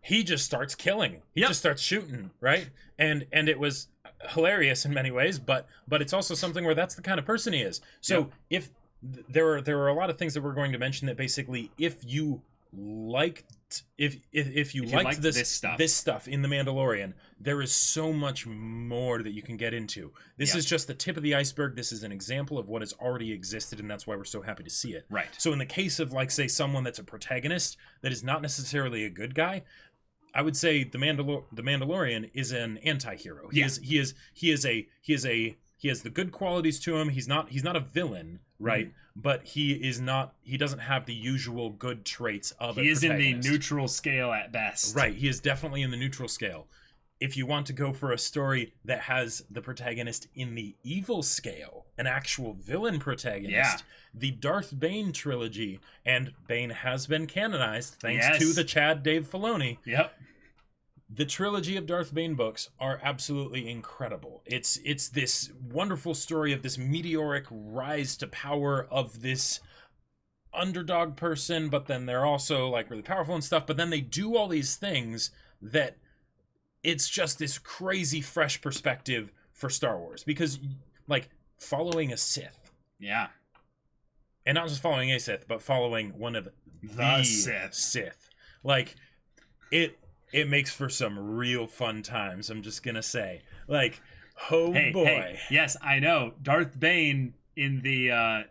Speaker 2: He just starts killing. He just starts shooting, right? And it was hilarious in many ways, but it's also something where that's the kind of person he is. So if there are a lot of things that we're going to mention that basically if you liked this stuff in The Mandalorian, there is so much more that you can get into. This is just the tip of the iceberg. This is an example of what has already existed, and that's why we're so happy to see it.
Speaker 1: Right.
Speaker 2: So in the case of, like, say, someone that's a protagonist that is not necessarily a good guy, I would say the Mandalorian is an anti-hero. He has the good qualities to him. He's not a villain, right? But he doesn't have the usual good traits of a protagonist.
Speaker 1: He is in the neutral scale at best.
Speaker 2: Right, he is definitely in the neutral scale. If you want to go for a story that has the protagonist in the evil scale, an actual villain protagonist, the Darth Bane trilogy, and Bane has been canonized thanks to the Chad Dave Filoni.
Speaker 1: Yep.
Speaker 2: The trilogy of Darth Bane books are absolutely incredible. It's this wonderful story of this meteoric rise to power of this underdog person, but then they're also like really powerful and stuff, but then they do all these things that it's just this crazy fresh perspective for Star Wars, because like following a Sith.
Speaker 1: Yeah.
Speaker 2: And not just following a Sith, but following one of the Sith. Like it makes for some real fun times, I'm just gonna say. Like, boy. Hey,
Speaker 1: yes, I know. Darth Bane in the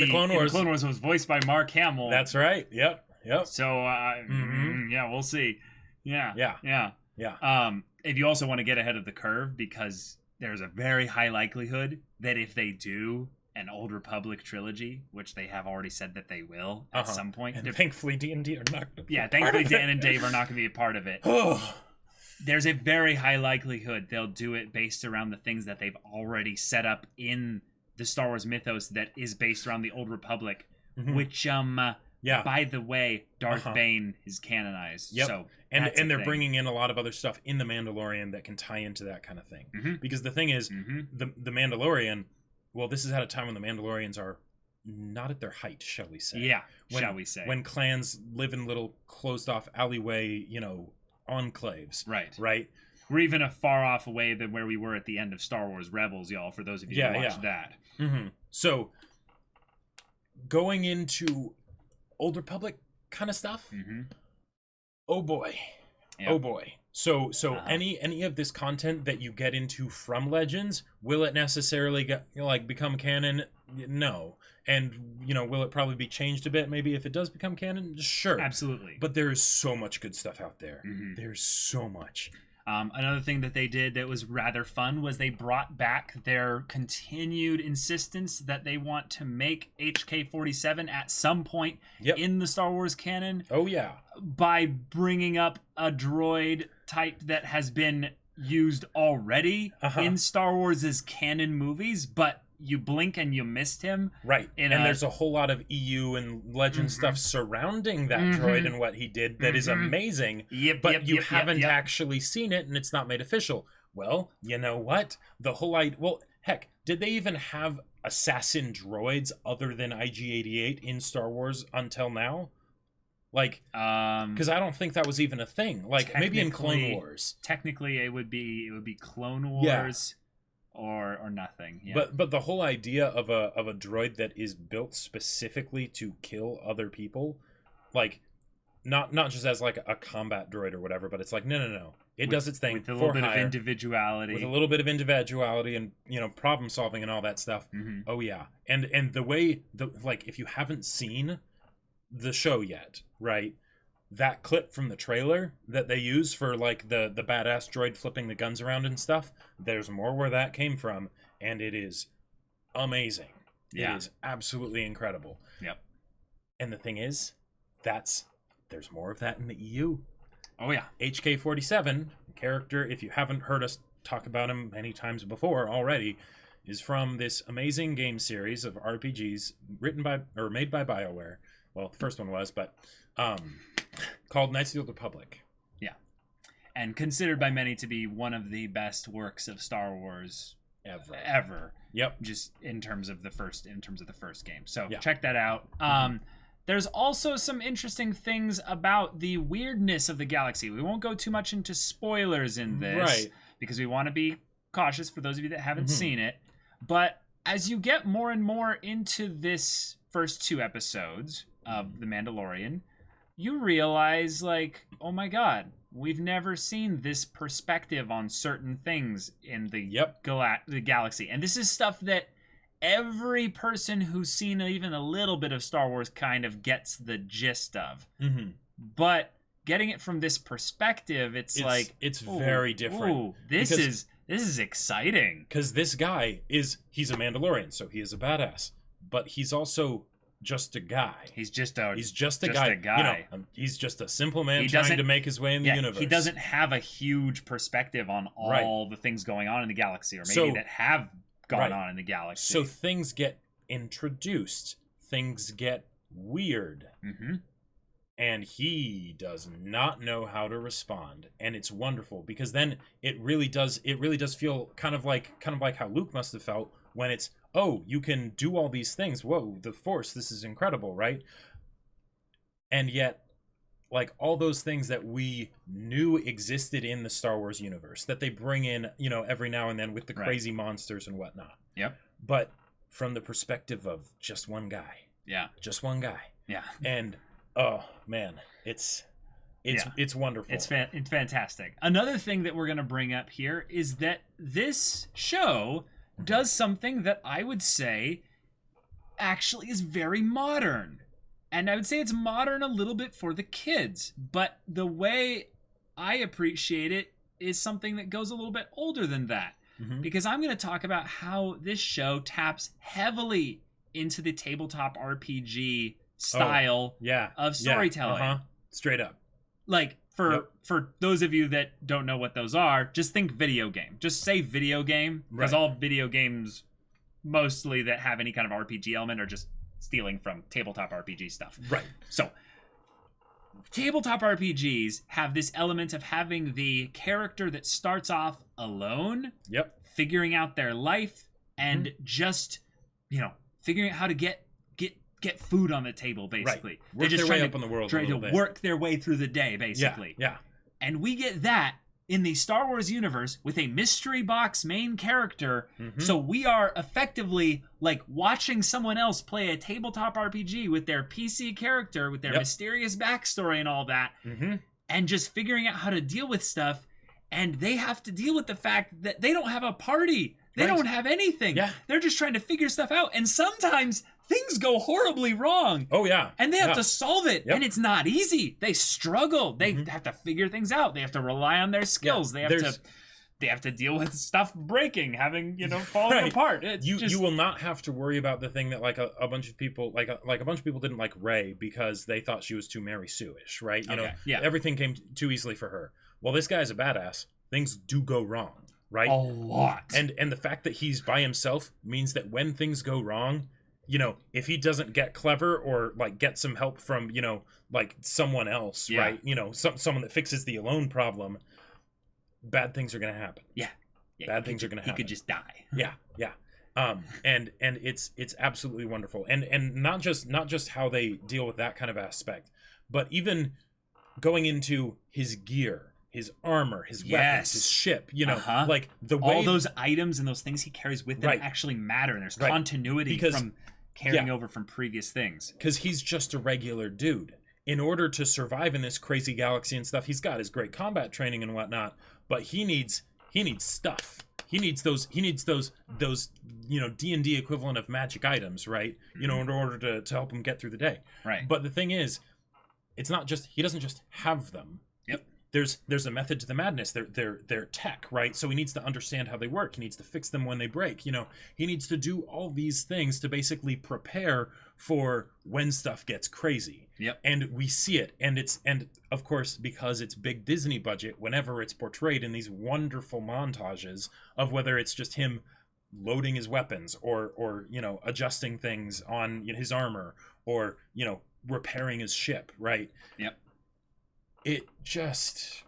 Speaker 2: Clone Wars.
Speaker 1: Clone Wars was voiced by Mark Hamill.
Speaker 2: That's right. Yep.
Speaker 1: So we'll see. Yeah.
Speaker 2: Yeah.
Speaker 1: If you also want to get ahead of the curve, because there's a very high likelihood that if they do an Old Republic trilogy, which they have already said that they will at some point.
Speaker 2: And thankfully D&D are not going to be
Speaker 1: thankfully Dan and Dave are not going to be a part of it. There's a very high likelihood they'll do it based around the things that they've already set up in the Star Wars mythos that is based around the Old Republic, which, by the way, Darth Bane is canonized. Yep. So
Speaker 2: and they're bringing in a lot of other stuff in The Mandalorian that can tie into that kind of thing. Because the thing is, the Mandalorian, well, this is at a time when the Mandalorians are not at their height, shall we say.
Speaker 1: Yeah, shall we say.
Speaker 2: When clans live in little closed-off alleyway, enclaves. Right?
Speaker 1: We're even a far off away than where we were at the end of Star Wars Rebels, y'all, for those of you who watched that.
Speaker 2: So, going into Old Republic kind of stuff, oh boy. Yep. Oh boy. So any of this content that you get into from Legends, will it necessarily become canon? No. And will it probably be changed a bit maybe if it does become canon? Sure.
Speaker 1: Absolutely.
Speaker 2: But there is so much good stuff out there. There's so much.
Speaker 1: Another thing that they did that was rather fun was they brought back their continued insistence that they want to make HK-47 at some point in the Star Wars canon.
Speaker 2: Oh, yeah.
Speaker 1: By bringing up a droid type that has been used already in Star Wars' canon movies, but you blink and you missed him.
Speaker 2: Right. And there's a whole lot of EU and Legend stuff surrounding that droid and what he did that is amazing. But you haven't actually seen it and it's not made official. Well, you know what? The whole idea... Well, heck, did they even have assassin droids other than IG-88 in Star Wars until now? Because I don't think that was even a thing. Maybe in Clone Wars.
Speaker 1: Technically, it would be Clone Wars... Or nothing. Yeah.
Speaker 2: But the whole idea of a droid that is built specifically to kill other people, not just as a combat droid or whatever, but it's no. It does its thing
Speaker 1: with a little bit of individuality.
Speaker 2: With a little bit of individuality and problem solving and all that stuff. Oh yeah. And the way if you haven't seen the show yet, right? That clip from the trailer that they use for the badass droid flipping the guns around and stuff, there's more where that came from, and it is amazing. It is absolutely incredible.
Speaker 1: Yep.
Speaker 2: And the thing is, there's more of that in the EU.
Speaker 1: Oh yeah.
Speaker 2: HK-47 character, if you haven't heard us talk about him many times before already, is from this amazing game series of RPGs made by BioWare. Well, the first one was, but called Knights of the Old Republic.
Speaker 1: Yeah. And considered by many to be one of the best works of Star Wars ever.
Speaker 2: Yep.
Speaker 1: Just in terms of the first game. So check that out. There's also some interesting things about the weirdness of the galaxy. We won't go too much into spoilers in this because we want to be cautious for those of you that haven't seen it. But as you get more and more into this first 2 episodes of The Mandalorian, you realize, oh my god, we've never seen this perspective on certain things in the galaxy. And this is stuff that every person who's seen even a little bit of Star Wars kind of gets the gist of. But getting it from this perspective, it's
Speaker 2: very different.
Speaker 1: Ooh, this is exciting.
Speaker 2: Because this guy he's a Mandalorian, so he is a badass. But he's also just a guy. He's just a guy. He's just a simple man trying to make his way in the universe.
Speaker 1: He doesn't have a huge perspective on all the things going on in the galaxy, or maybe that have gone on in the galaxy.
Speaker 2: So things get introduced. Things get weird. And he does not know how to respond. And it's wonderful because then it really does feel kind of like how Luke must have felt when it's, oh, you can do all these things. Whoa, the Force, this is incredible, right? And yet, all those things that we knew existed in the Star Wars universe, that they bring in, every now and then with the crazy monsters and whatnot.
Speaker 1: Yep.
Speaker 2: But from the perspective of just one guy.
Speaker 1: Yeah.
Speaker 2: Just one guy.
Speaker 1: Yeah.
Speaker 2: And, oh, man, it's wonderful.
Speaker 1: It's fantastic. Another thing that we're going to bring up here is that this show does something that I would say actually is very modern. And I would say it's modern a little bit for the kids. But the way I appreciate it is something that goes a little bit older than that. because I'm going to talk about how this show taps heavily into the tabletop RPG style of storytelling.
Speaker 2: Straight up.
Speaker 1: Like, for those of you that don't know what those are, just think video game. Just say video game, because all video games mostly that have any kind of RPG element are just stealing from tabletop RPG stuff.
Speaker 2: Right.
Speaker 1: So, tabletop RPGs have this element of having the character that starts off alone, figuring out their life, and just, figuring out how to get food on the table, basically.
Speaker 2: Right. They're just trying up in the world
Speaker 1: trying to work their way through the day, basically.
Speaker 2: Yeah.
Speaker 1: And we get that in the Star Wars universe with a mystery box main character. So we are effectively like watching someone else play a tabletop RPG with their PC character, with their mysterious backstory and all that, and just figuring out how to deal with stuff. And they have to deal with the fact that they don't have a party. They don't have anything. They're just trying to figure stuff out. And sometimes things go horribly wrong.
Speaker 2: Oh, yeah.
Speaker 1: And they have to solve it. And it's not easy. They struggle. They have to figure things out. They have to rely on their skills. They have to deal with stuff breaking, falling apart.
Speaker 2: You will not have to worry about the thing that like a bunch of people a bunch of people didn't like Rey because they thought she was too Mary Sue-ish, right? Everything came too easily for her. Well, this guy's a badass. Things do go wrong. Right?
Speaker 1: A lot.
Speaker 2: And the fact that he's by himself means that when things go wrong, if he doesn't get clever or like get some help from, like someone else, right? Someone that fixes the alone problem, bad things are going to happen.
Speaker 1: Yeah.
Speaker 2: Bad things are going to happen.
Speaker 1: He could just die.
Speaker 2: Yeah. And it's absolutely wonderful. And not just how they deal with that kind of aspect, but even going into his gear, his armor, his weapons, his ship, like the way
Speaker 1: all those items and those things he carries with him actually matter. And there's continuity from carrying over from previous things.
Speaker 2: Because he's just a regular dude. In order to survive in this crazy galaxy and stuff, he's got his great combat training and whatnot, but he needs stuff. He needs those D&D equivalent of magic items, right? In order to help him get through the day.
Speaker 1: Right.
Speaker 2: But the thing is, it's not just he doesn't just have them. There's a method to the madness. They're tech, right? So he needs to understand how they work. He needs to fix them when they break. He needs to do all these things to basically prepare for when stuff gets crazy. And we see it, and of course, because it's big Disney budget, whenever it's portrayed in these wonderful montages of whether it's just him loading his weapons or adjusting things on his armor or repairing his ship, right? It just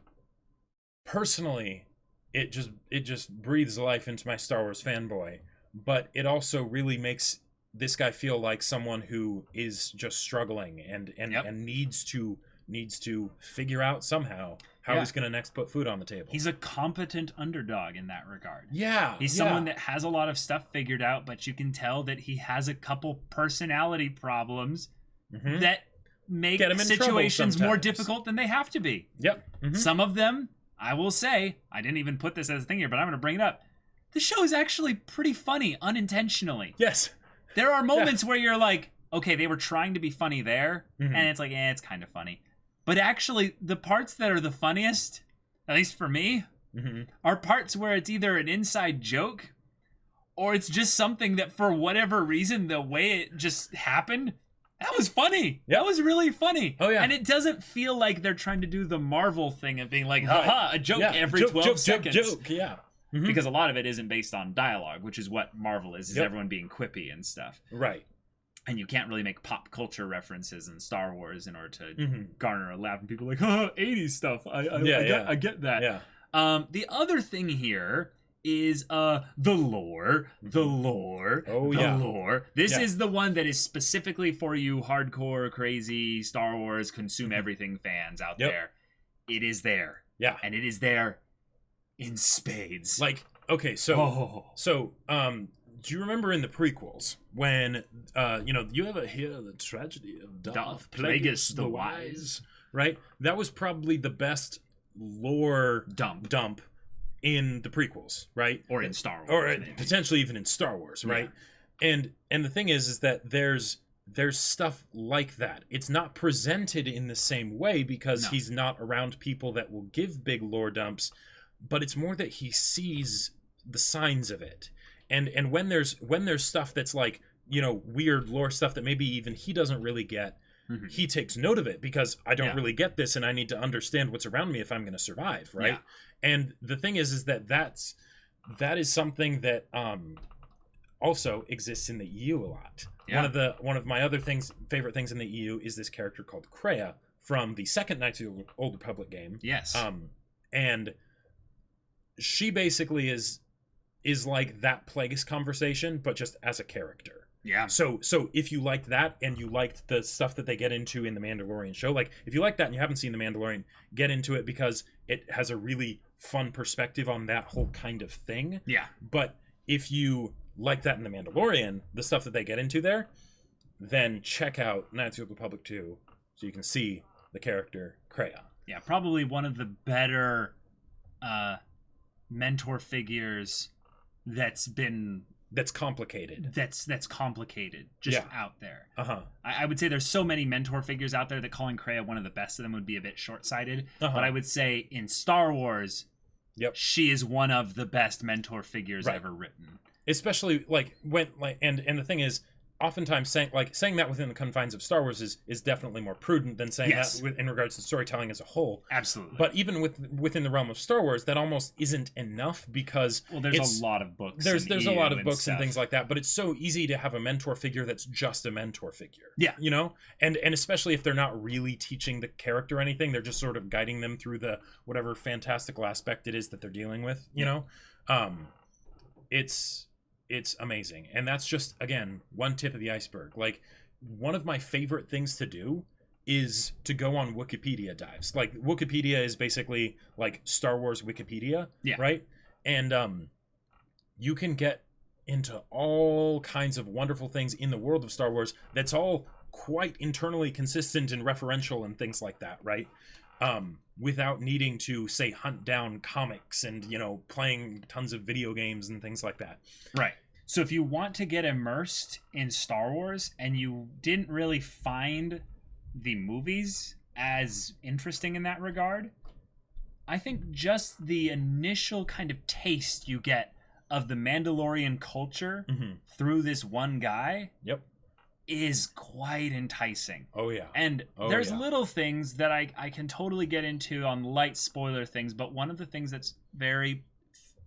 Speaker 2: personally, it just breathes life into my Star Wars fanboy, but it also really makes this guy feel like someone who is just struggling and needs to figure out somehow how he's going to next put food on the table.
Speaker 1: He's a competent underdog in that regard.
Speaker 2: He's
Speaker 1: someone that has a lot of stuff figured out, but you can tell that he has a couple personality problems that make situations more difficult than they have to be. Some of them, I will say, I didn't even put this as a thing here, but I'm going to bring it up. The show is actually pretty funny unintentionally.
Speaker 2: Yes.
Speaker 1: There are moments where you're like, okay, they were trying to be funny there, and it's like, it's kind of funny. But actually, the parts that are the funniest, at least for me, are parts where it's either an inside joke or it's just something that for whatever reason, the way it just happened, that was funny. That was really funny.
Speaker 2: Oh, yeah.
Speaker 1: And it doesn't feel like they're trying to do the Marvel thing of being like, haha, a joke every 12 seconds.
Speaker 2: Joke.
Speaker 1: Because a lot of it isn't based on dialogue, which is what Marvel is everyone being quippy and stuff.
Speaker 2: Right.
Speaker 1: And you can't really make pop culture references in Star Wars in order to garner a laugh. And people are like, 80s stuff. I get that.
Speaker 2: Yeah.
Speaker 1: The other thing here is the lore. Lore. This is the one that is specifically for you hardcore, crazy Star Wars, consume everything fans out there. It is there.
Speaker 2: Yeah.
Speaker 1: And it is there in spades.
Speaker 2: Like, okay, so do you remember in the prequels when you ever hear the tragedy of Darth Plagueis the Wise? Right? That was probably the best lore dump in the prequels, right?
Speaker 1: Or in Star Wars.
Speaker 2: Or potentially even in Star Wars, right? Yeah. And the thing is that there's stuff like that. It's not presented in the same way because he's not around people that will give big lore dumps, but it's more that he sees the signs of it. And when there's stuff that's like, you know, weird lore stuff that maybe even he doesn't really get, he takes note of it because I don't really get this and I need to understand what's around me if I'm going to survive, right? Yeah. And the thing is that is something that also exists in the EU a lot. Yeah. One of my other favorite things in the EU is this character called Kreia from the second Knights of the Old Republic game.
Speaker 1: Yes.
Speaker 2: And she basically is like that Plagueis conversation, but just as a character.
Speaker 1: Yeah.
Speaker 2: So if you liked that and you liked the stuff that they get into in the Mandalorian show, like if you like that and you haven't seen the Mandalorian, get into it because it has a really fun perspective on that whole kind of thing.
Speaker 1: Yeah.
Speaker 2: But if you like that in the Mandalorian, the stuff that they get into there, then check out Knights of the Republic 2 so you can see the character Kreia.
Speaker 1: Yeah, probably one of the better mentor figures that's complicated. That's complicated, just out there. I would say there's so many mentor figures out there that calling Kreia one of the best of them would be a bit short-sighted. But I would say in Star Wars, she is one of the best mentor figures ever written.
Speaker 2: Especially and the thing is, oftentimes saying that within the confines of Star Wars is definitely more prudent than saying that in regards to storytelling as a whole.
Speaker 1: Absolutely.
Speaker 2: But even within the realm of Star Wars, that almost isn't enough because
Speaker 1: there's a lot of books.
Speaker 2: There's a lot of books and things like that, but it's so easy to have a mentor figure that's just a mentor figure.
Speaker 1: Yeah.
Speaker 2: You know? And especially if they're not really teaching the character anything, they're just sort of guiding them through the whatever fantastical aspect it is that they're dealing with, you know? It's amazing. And that's just, again, one tip of the iceberg. Like, one of my favorite things to do is to go on Wikipedia dives. Like, Wikipedia is basically like Star Wars Wikipedia, right? And you can get into all kinds of wonderful things in the world of Star Wars that's all quite internally consistent and referential and things like that, right? Without needing to, say, hunt down comics and, you know, playing tons of video games and things like that.
Speaker 1: Right. So if you want to get immersed in Star Wars and you didn't really find the movies as interesting in that regard, I think just the initial kind of taste you get of the Mandalorian culture through this one guy is quite enticing.
Speaker 2: Oh, yeah.
Speaker 1: And there's little things that I can totally get into on light spoiler things, but one of the things that's very,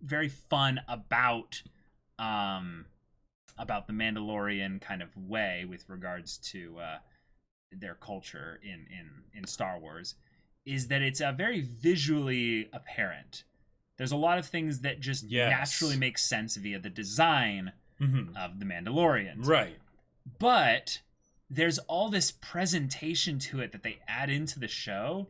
Speaker 1: very fun about the Mandalorian kind of way with regards to their culture in Star Wars is that it's very visually apparent. There's a lot of things that just naturally make sense via the design of the Mandalorians.
Speaker 2: Right.
Speaker 1: But there's all this presentation to it that they add into the show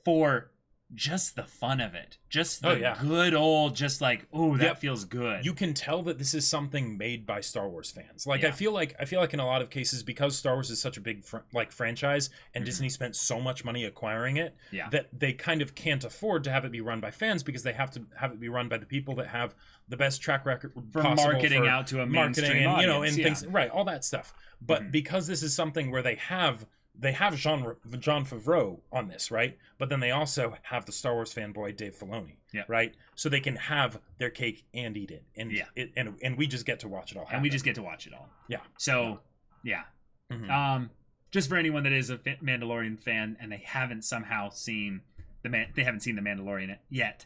Speaker 1: for just the fun of it. Just the good old, just like, oh, that feels good.
Speaker 2: You can tell that this is something made by Star Wars fans. Like, I feel like in a lot of cases, because Star Wars is such a big franchise and Disney spent so much money acquiring it, that they kind of can't afford to have it be run by fans because they have to have it be run by the people that have the best track record
Speaker 1: for marketing out to a mainstream audience,
Speaker 2: you know, and things, right, all that stuff. But because this is something where they have Jon Favreau on this, right? But then they also have the Star Wars fanboy Dave Filoni, right? So they can have their cake and eat it, and we just get to watch it all happen.
Speaker 1: And we just get to watch it all.
Speaker 2: Yeah.
Speaker 1: So, just for anyone that is a Mandalorian fan and they haven't somehow seen the Mandalorian yet,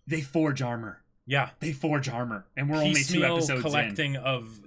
Speaker 1: they forge armor.
Speaker 2: Yeah.
Speaker 1: They forge armor, and we're only 2 episodes
Speaker 2: collecting
Speaker 1: in.
Speaker 2: of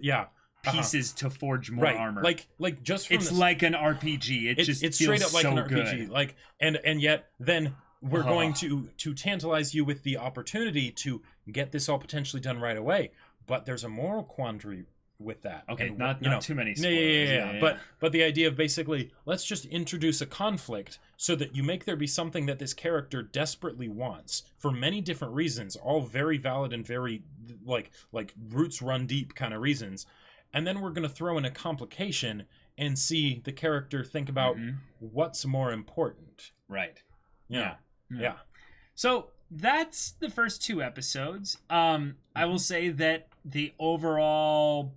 Speaker 1: pieces to forge more armor.
Speaker 2: Like just from
Speaker 1: it's like an RPG. It's straight up like an RPG.
Speaker 2: Good. Like and yet then we're going to tantalize you with the opportunity to get this all potentially done right away. But there's a moral quandary with that.
Speaker 1: Okay, and, not too many spoilers.
Speaker 2: Yeah. But the idea of basically let's just introduce a conflict so that you make there be something that this character desperately wants for many different reasons, all very valid and very like roots run deep kind of reasons. And then we're going to throw in a complication and see the character think about what's more important.
Speaker 1: Right.
Speaker 2: Yeah.
Speaker 1: So that's the first 2 episodes. I will say that the overall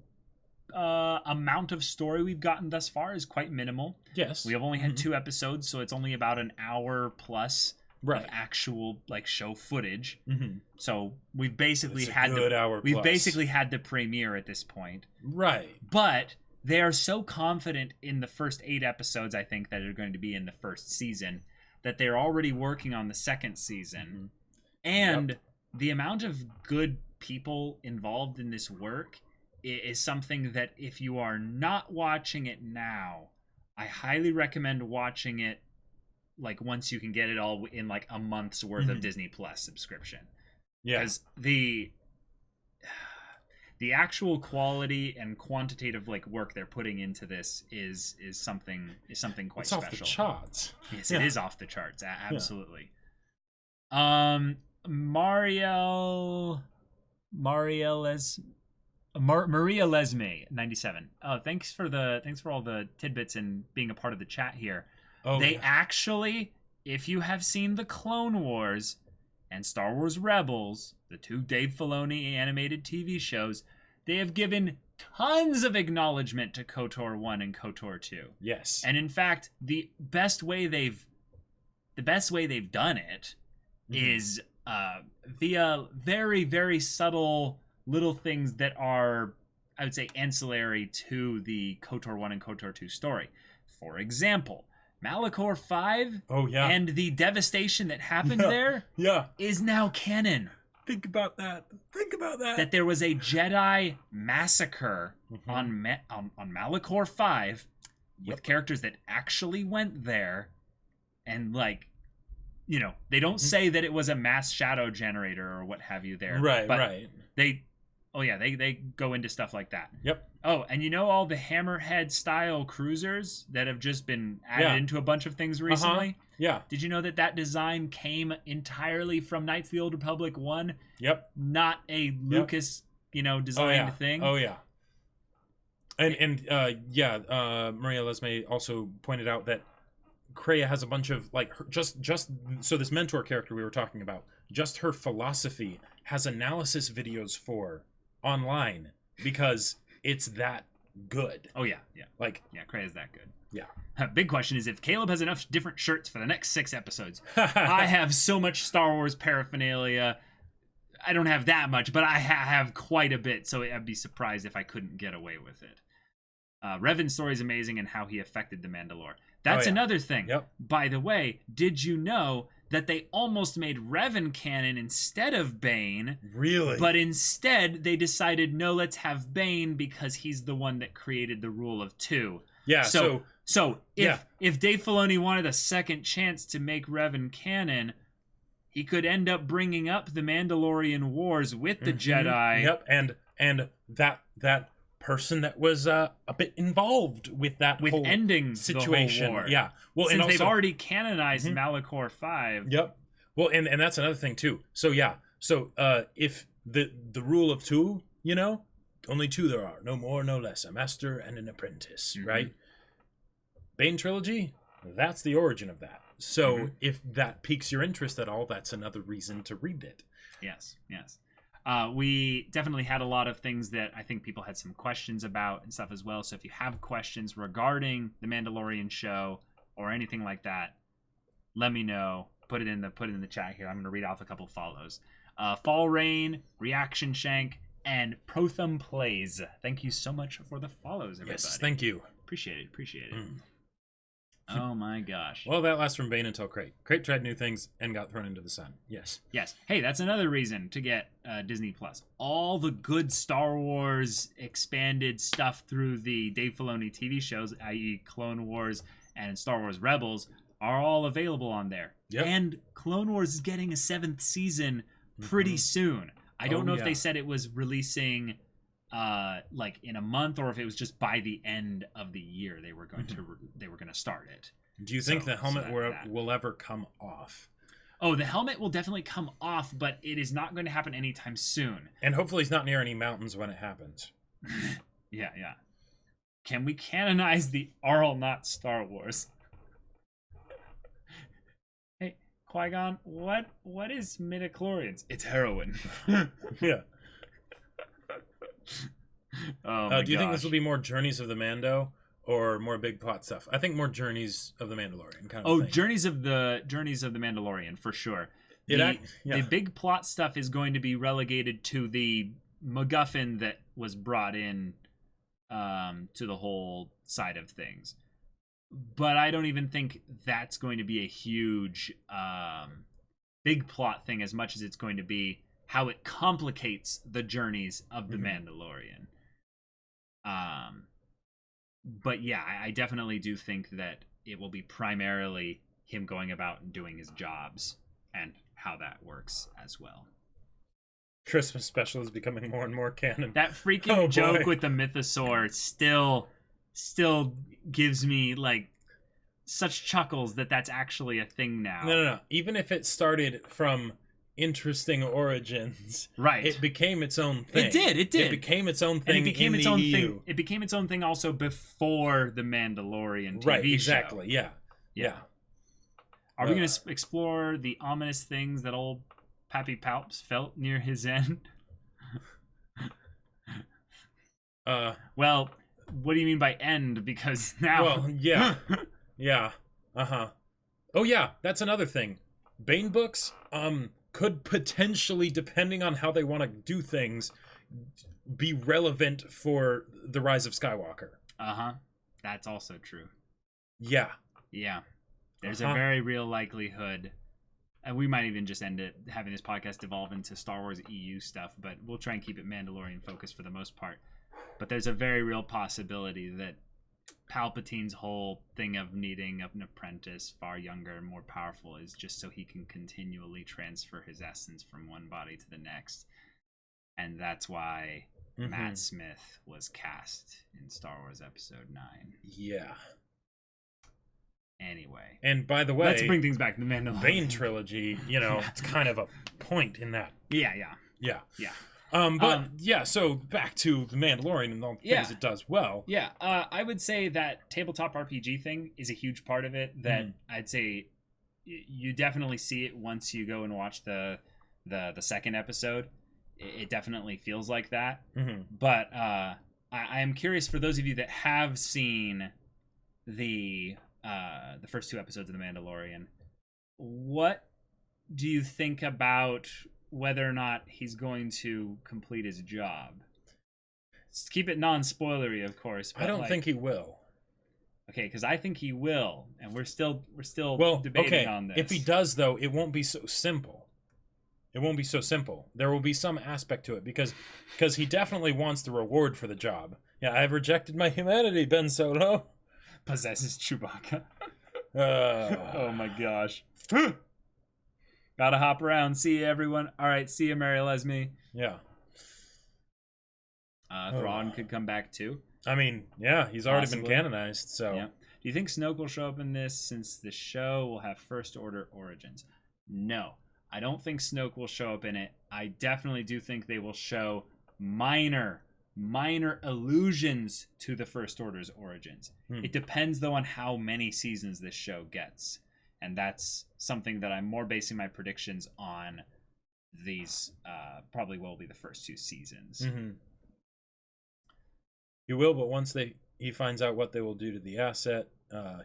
Speaker 1: amount of story we've gotten thus far is quite minimal.
Speaker 2: Yes.
Speaker 1: We have only had 2 episodes, so it's only about an hour plus of actual like show footage.
Speaker 2: Mm-hmm.
Speaker 1: So we've basically had the premiere at this point,
Speaker 2: right?
Speaker 1: But they are so confident in the first 8 episodes, I think, that are going to be in the first season, that they're already working on the second season.
Speaker 2: Mm-hmm.
Speaker 1: And the amount of good people involved in this work is something that if you are not watching it now, I highly recommend watching it like once you can get it all in like a month's worth of Disney Plus subscription.
Speaker 2: Yeah.
Speaker 1: Because the actual quality and quantitative like work they're putting into this is something quite special.
Speaker 2: It's off the charts.
Speaker 1: Yes, it is off the charts. Absolutely. Yeah. Maria Lesme 97. Oh, thanks for all the tidbits and being a part of the chat here. They actually, if you have seen the Clone Wars and Star Wars Rebels, the 2 Dave Filoni animated TV shows, they have given tons of acknowledgement to KOTOR 1 and KOTOR 2.
Speaker 2: Yes.
Speaker 1: And in fact, the best way they've done it is via very, very subtle little things that are, I would say, ancillary to the KOTOR 1 and KOTOR 2 story. For example, Malachor 5 and the devastation that happened there is now canon.
Speaker 2: Think about that.
Speaker 1: That there was a Jedi massacre on Malachor 5 with characters that actually went there, and like, you know, they don't say that it was a mass shadow generator or what have you there.
Speaker 2: Right,
Speaker 1: but
Speaker 2: right.
Speaker 1: They go into stuff like that.
Speaker 2: Yep.
Speaker 1: Oh, and you know all the Hammerhead style cruisers that have just been added into a bunch of things recently?
Speaker 2: Yeah.
Speaker 1: Did you know that design came entirely from Knights of the Old Republic 1?
Speaker 2: Yep.
Speaker 1: Not a Lucas, designed thing.
Speaker 2: Oh yeah. And Maria Lesme also pointed out that Kreia has a bunch of like just so this mentor character we were talking about, just her philosophy has analysis videos for online because it's that good.
Speaker 1: Oh yeah.
Speaker 2: Like
Speaker 1: Kreia's that good.
Speaker 2: Yeah.
Speaker 1: Big question is if Caleb has enough different shirts for the next 6 episodes. I have so much Star Wars paraphernalia. I don't have that much, but I have quite a bit, so I'd be surprised if I couldn't get away with it. Revan's story is amazing and how he affected the Mandalore. That's another thing.
Speaker 2: Yep.
Speaker 1: By the way, did you know that they almost made Revan canon instead of Bane?
Speaker 2: Really?
Speaker 1: But instead, they decided, no, let's have Bane because he's the one that created the rule of 2.
Speaker 2: Yeah,
Speaker 1: So if Dave Filoni wanted a second chance to make Revan canon, he could end up bringing up the Mandalorian Wars with the Jedi.
Speaker 2: Yep, and that person that was a bit involved with that
Speaker 1: with
Speaker 2: whole
Speaker 1: ending
Speaker 2: situation.
Speaker 1: The whole war.
Speaker 2: Yeah. Well,
Speaker 1: since
Speaker 2: and also,
Speaker 1: they've already canonized Malachor 5.
Speaker 2: Yep. Well, and that's another thing too. So if the rule of 2, only 2 there are, no more, no less, a master and an apprentice, right? Bane trilogy, that's the origin of that. So if that piques your interest at all, that's another reason to read it.
Speaker 1: Yes. We definitely had a lot of things that I think people had some questions about and stuff as well. So if you have questions regarding the Mandalorian show or anything like that, let me know. Put it in the chat here. I'm going to read off a couple follows. Fall Rain, Reaction Shank, and Prothum Plays. Thank you so much for the follows, everybody.
Speaker 2: Yes, thank you.
Speaker 1: Appreciate it. Oh my gosh.
Speaker 2: Well, that lasts from Bane until Crate. Crate tried new things and got thrown into the sun. Yes.
Speaker 1: Hey, that's another reason to get Disney Plus. All the good Star Wars expanded stuff through the Dave Filoni TV shows, i.e. Clone Wars and Star Wars Rebels, are all available on there.
Speaker 2: Yep.
Speaker 1: And Clone Wars is getting a 7th season pretty soon. I don't know if they said it was releasing like in a month or if it was just by the end of the year they were going to start it.
Speaker 2: Do you think the helmet will ever come off?
Speaker 1: Oh, the helmet will definitely come off, but it is not going to happen anytime soon.
Speaker 2: And hopefully it's not near any mountains when it happens.
Speaker 1: Yeah. Can we canonize the Arl not Star Wars? Hey, Qui-Gon, what is midichlorians? It's heroin.
Speaker 2: Yeah.
Speaker 1: Oh my
Speaker 2: do you think this will be more Journeys of the Mando or more big plot stuff? I think more Journeys of the Mandalorian kind of thing.
Speaker 1: Journeys of the Mandalorian for sure. The big plot stuff is going to be relegated to the MacGuffin that was brought in to the whole side of things. But I don't even think that's going to be a huge big plot thing as much as it's going to be how it complicates the journeys of the Mandalorian. But yeah, I definitely do think that it will be primarily him going about and doing his jobs and how that works as well.
Speaker 2: Christmas special is becoming more and more canon.
Speaker 1: That freaking joke with the mythosaur still gives me like such chuckles that's actually a thing now.
Speaker 2: No. Even if it started from interesting origins,
Speaker 1: right,
Speaker 2: it became its own thing.
Speaker 1: It did.
Speaker 2: It became its own thing.
Speaker 1: And it became
Speaker 2: in
Speaker 1: its
Speaker 2: the
Speaker 1: own
Speaker 2: EU.
Speaker 1: thing. It became its own thing also before the Mandalorian TV
Speaker 2: right,
Speaker 1: show.
Speaker 2: exactly. Yeah.
Speaker 1: Are we going to explore the ominous things that old Pappy Palps felt near his end? Well, what do you mean by end? Because now...
Speaker 2: Well, yeah. Yeah. Oh, yeah, that's another thing. Bane books could potentially, depending on how they want to do things, be relevant for the Rise of Skywalker.
Speaker 1: That's also true.
Speaker 2: Yeah.
Speaker 1: There's a very real likelihood, and we might even just end it having this podcast evolve into Star Wars EU stuff, but we'll try and keep it Mandalorian focused for the most part. But there's a very real possibility that Palpatine's whole thing of needing an apprentice far younger and more powerful is just so he can continually transfer his essence from one body to the next. And that's why Matt Smith was cast in Star Wars Episode 9.
Speaker 2: Yeah.
Speaker 1: Anyway.
Speaker 2: And by the way,
Speaker 1: let's bring things back to the Mandalorian.
Speaker 2: Bane trilogy, it's kind of a point in that.
Speaker 1: Yeah.
Speaker 2: So back to the Mandalorian and all the things it does well.
Speaker 1: Yeah, I would say that tabletop RPG thing is a huge part of it. That I'd say you definitely see it once you go and watch the second episode. It definitely feels like that. But I am curious for those of you that have seen the first two episodes of The Mandalorian, what do you think about whether or not he's going to complete his job? Just keep it non-spoilery, of course.
Speaker 2: I don't think he will.
Speaker 1: Okay, because I think he will, and we're still debating on this.
Speaker 2: If he does, though, it won't be so simple. It won't be so simple. There will be some aspect to it because he definitely wants the reward for the job. Yeah, I've rejected my humanity, Ben Solo.
Speaker 1: Possesses Chewbacca. Oh my gosh. Gotta hop around. See you, everyone. All right, see you, Mary Lesme.
Speaker 2: Yeah.
Speaker 1: Thrawn could come back too.
Speaker 2: I mean, yeah, he's already been canonized, so.
Speaker 1: Yeah. Do you think Snoke will show up in this since the show will have First Order origins? No, I don't think Snoke will show up in it. I definitely do think they will show minor allusions to the First Order's origins. It depends, though, on how many seasons this show gets. And that's something that I'm more basing my predictions on. These probably will be the first two seasons.
Speaker 2: He will, but once he finds out what they will do to the asset,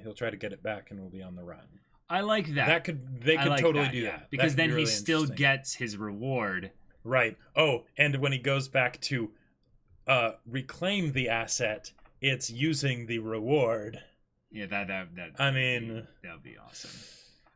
Speaker 2: he'll try to get it back and will be on the run.
Speaker 1: I like that.
Speaker 2: They could totally do that.
Speaker 1: Because then he still gets his reward.
Speaker 2: Right. Oh, and when he goes back to reclaim the asset, it's using the reward.
Speaker 1: Yeah, that would be awesome.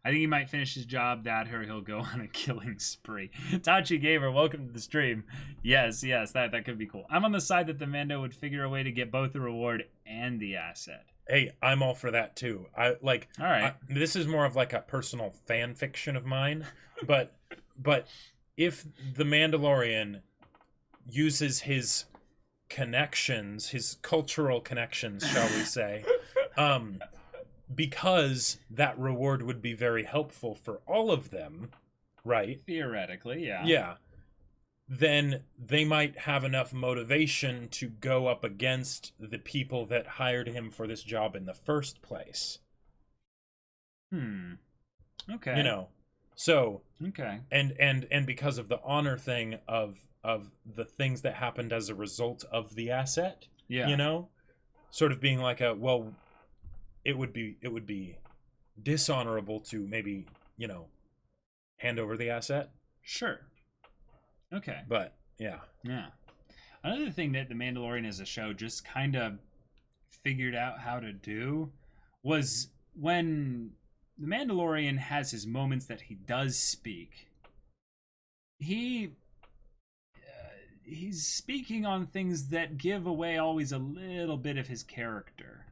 Speaker 1: I think he might finish his job that, or he'll go on a killing spree. Tachi Gamer, welcome to the stream. Yes, that could be cool. I'm on the side that the Mando would figure a way to get both the reward and the asset.
Speaker 2: Hey, I'm all for that too. All right. This is more of like a personal fan fiction of mine, but if the Mandalorian uses his connections, his cultural connections, shall we say, because that reward would be very helpful for all of them, right?
Speaker 1: Theoretically, yeah.
Speaker 2: Yeah. Then they might have enough motivation to go up against the people that hired him for this job in the first place.
Speaker 1: Okay.
Speaker 2: So
Speaker 1: okay.
Speaker 2: And because of the honor thing of the things that happened as a result of the asset, sort of being like well, it would be dishonorable to maybe, hand over the asset.
Speaker 1: Sure. Okay.
Speaker 2: But yeah.
Speaker 1: Another thing that The Mandalorian as a show just kind of figured out how to do was when The Mandalorian has his moments that he does speak, he's speaking on things that give away always a little bit of his character.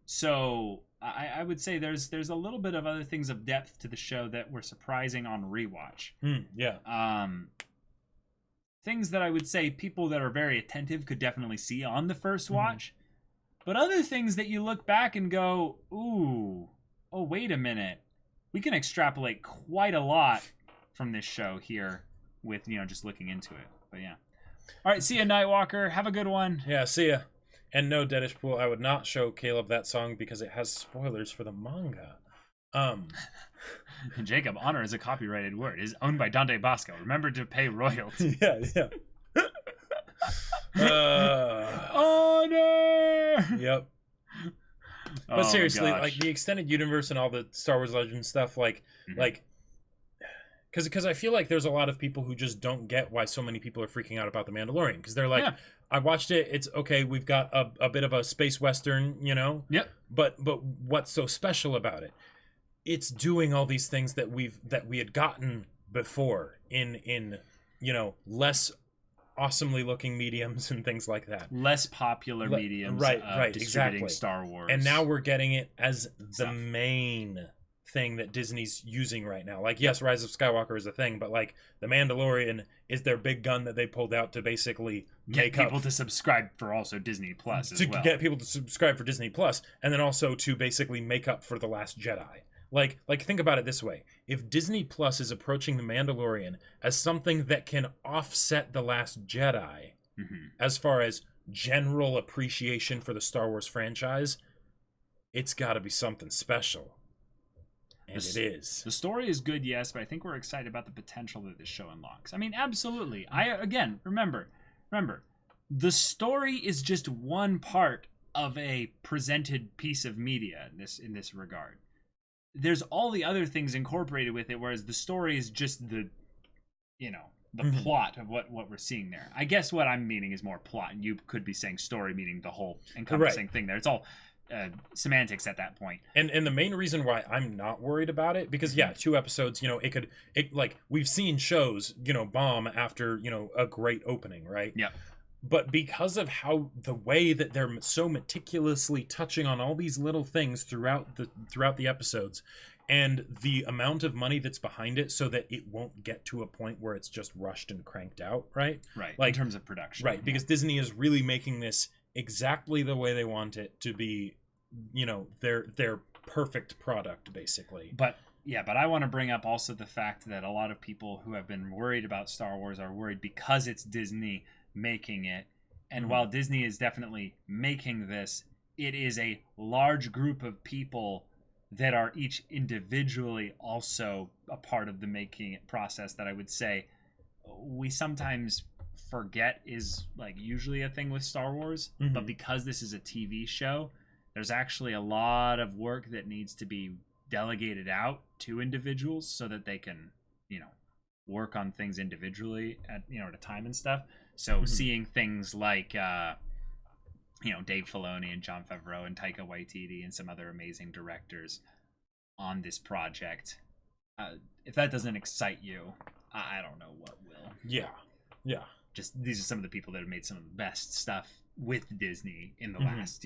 Speaker 1: So I would say there's a little bit of other things of depth to the show that were surprising on rewatch.
Speaker 2: Yeah.
Speaker 1: Things that I would say people that are very attentive could definitely see on the first watch. But other things that you look back and go, ooh, oh, wait a minute. We can extrapolate quite a lot from this show here with, just looking into it. But yeah. All right, see ya, Nightwalker. Have a good one.
Speaker 2: Yeah, see ya. And no, Deadish Pool, I would not show Caleb that song because it has spoilers for the manga.
Speaker 1: Jacob, honor is a copyrighted word. It is owned by Dante Bosco. Remember to pay royalties.
Speaker 2: Yeah.
Speaker 1: Honor!
Speaker 2: Yep. But seriously, like the extended universe and all the Star Wars Legends stuff, because I feel like there's a lot of people who just don't get why so many people are freaking out about The Mandalorian. Because they're like, I watched it. It's okay. We've got a bit of a space western,
Speaker 1: Yep.
Speaker 2: But what's so special about it? It's doing all these things that we had gotten before in less awesomely looking mediums and things like that.
Speaker 1: Less popular mediums, right, distributing exactly. Star Wars.
Speaker 2: And now we're getting it as the main thing that Disney's using right now. Like, yes, Rise of Skywalker is a thing, but like The Mandalorian is their big gun that they pulled out to basically
Speaker 1: get people to subscribe for also Disney Plus as well.
Speaker 2: To get people to subscribe for Disney Plus, and then also to basically make up for The Last Jedi. Like think about it this way. If Disney Plus is approaching The Mandalorian as something that can offset The Last Jedi as far as general appreciation for the Star Wars franchise, it's got to be something special. And it is.
Speaker 1: The story is good, yes, but I think we're excited about the potential that this show unlocks. I mean, absolutely. Remember, the story is just one part of a presented piece of media in this regard. There's all the other things incorporated with it, whereas the story is just the plot of what we're seeing there. I guess what I'm meaning is more plot, and you could be saying story, meaning the whole encompassing thing there. It's all semantics at that point.
Speaker 2: And the main reason why I'm not worried about it, because 2 episodes, we've seen shows, bomb after, a great opening, right?
Speaker 1: Yeah.
Speaker 2: But because of the way that they're so meticulously touching on all these little things throughout the episodes, and the amount of money that's behind it, so that it won't get to a point where it's just rushed and cranked out, right?
Speaker 1: Right. Like in terms of production,
Speaker 2: right? Because Disney is really making this exactly the way they want it to be, their perfect product, basically.
Speaker 1: But I want to bring up also the fact that a lot of people who have been worried about Star Wars are worried because it's Disney making it. And while Disney is definitely making this, it is a large group of people that are each individually also a part of the making it process that I would say we sometimes forget is like usually a thing with Star Wars. But because this is a TV show, there's actually a lot of work that needs to be delegated out to individuals so that they can, work on things individually at a time and stuff. So seeing things like, Dave Filoni and Jon Favreau and Taika Waititi and some other amazing directors on this project, if that doesn't excite you, I don't know what will.
Speaker 2: Yeah.
Speaker 1: Just these are some of the people that have made some of the best stuff with Disney in the last,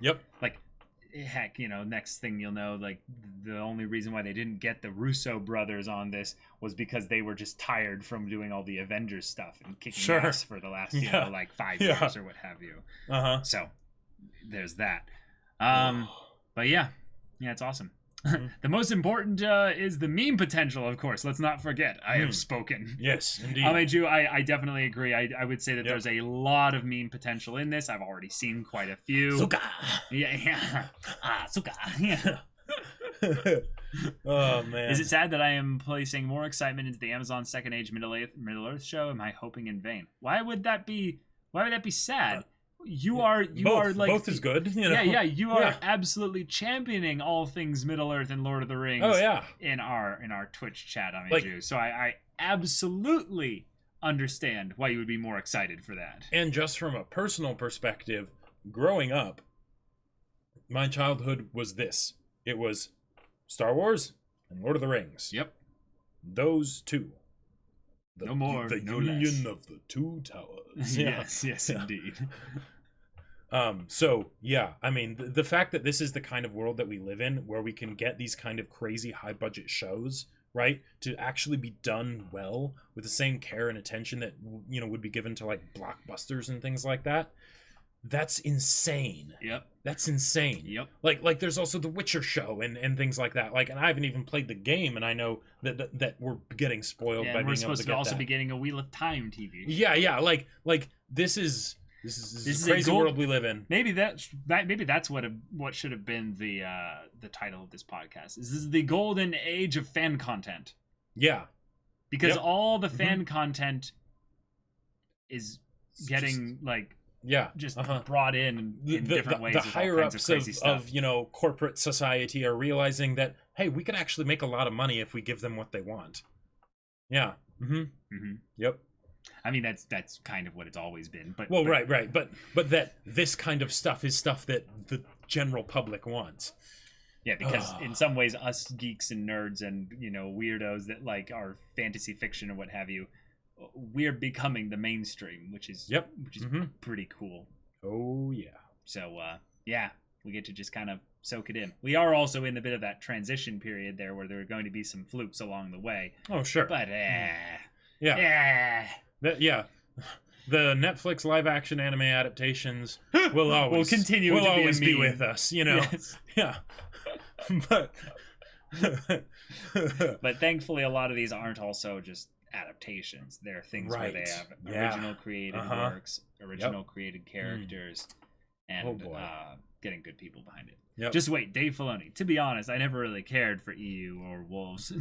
Speaker 2: Yep.
Speaker 1: Like, heck, next thing you'll know, like the only reason why they didn't get the Russo brothers on this was because they were just tired from doing all the Avengers stuff and kicking ass for the last 5 years or what have you. So there's that. But yeah, it's awesome. The most important is the meme potential, of course. Let's not forget. I have spoken.
Speaker 2: Yes, indeed.
Speaker 1: I definitely agree. I would say that there's a lot of meme potential in this. I've already seen quite a few.
Speaker 2: Suka!
Speaker 1: Yeah. Suka! Yeah.
Speaker 2: Oh, man.
Speaker 1: Is it sad that I am placing more excitement into the Amazon Second Age Middle Earth show? Am I hoping in vain? Why would that be sad? you are like
Speaker 2: both is good. You know?
Speaker 1: Yeah, you are absolutely championing all things Middle Earth and Lord of the Rings.
Speaker 2: Oh yeah,
Speaker 1: in our Twitch chat on like, so I absolutely understand why you would be more excited for that.
Speaker 2: And just from a personal perspective, growing up, my childhood was this: it was Star Wars and Lord of the Rings.
Speaker 1: Yep,
Speaker 2: those two.
Speaker 1: No more,
Speaker 2: the
Speaker 1: no
Speaker 2: union
Speaker 1: less.
Speaker 2: of the two towers.
Speaker 1: Yes, indeed.
Speaker 2: So yeah, I mean, the fact that this is the kind of world that we live in, where we can get these kind of crazy high budget shows, right, to actually be done well with the same care and attention that would be given to like blockbusters and things like that. That's insane.
Speaker 1: Yep.
Speaker 2: That's insane.
Speaker 1: Yep.
Speaker 2: Like there's also the Witcher show and things like that. Like, and I haven't even played the game, and I know that we're getting spoiled by being able to get that.
Speaker 1: We're supposed to also be getting a Wheel of Time TV.
Speaker 2: Yeah. Like this is a crazy world we live in.
Speaker 1: Maybe that's what should have been the title of this podcast. This is the golden age of fan content.
Speaker 2: Yeah.
Speaker 1: Because all the fan content is getting just brought in different ways.
Speaker 2: The higher ups of corporate society are realizing that, hey, we can actually make a lot of money if we give them what they want. Yeah. Yep.
Speaker 1: I mean, that's kind of what it's always been. But
Speaker 2: right. But that this kind of stuff is stuff that the general public wants.
Speaker 1: Yeah, because in some ways, us geeks and nerds and weirdos that like our fantasy fiction or what have you, we're becoming the mainstream, which is pretty cool.
Speaker 2: Oh yeah.
Speaker 1: So we get to just kind of soak it in. We are also in a bit of that transition period there, where there are going to be some flukes along the way.
Speaker 2: Oh sure.
Speaker 1: But
Speaker 2: The Netflix live action anime adaptations will always
Speaker 1: continue
Speaker 2: will
Speaker 1: to
Speaker 2: always
Speaker 1: be
Speaker 2: be with us. Yes. Yeah.
Speaker 1: But thankfully, a lot of these aren't also just adaptations. They're things where they have original created works, original created characters, and getting good people behind it.
Speaker 2: Yep.
Speaker 1: Just wait, Dave Filoni. To be honest, I never really cared for EU or Wolves.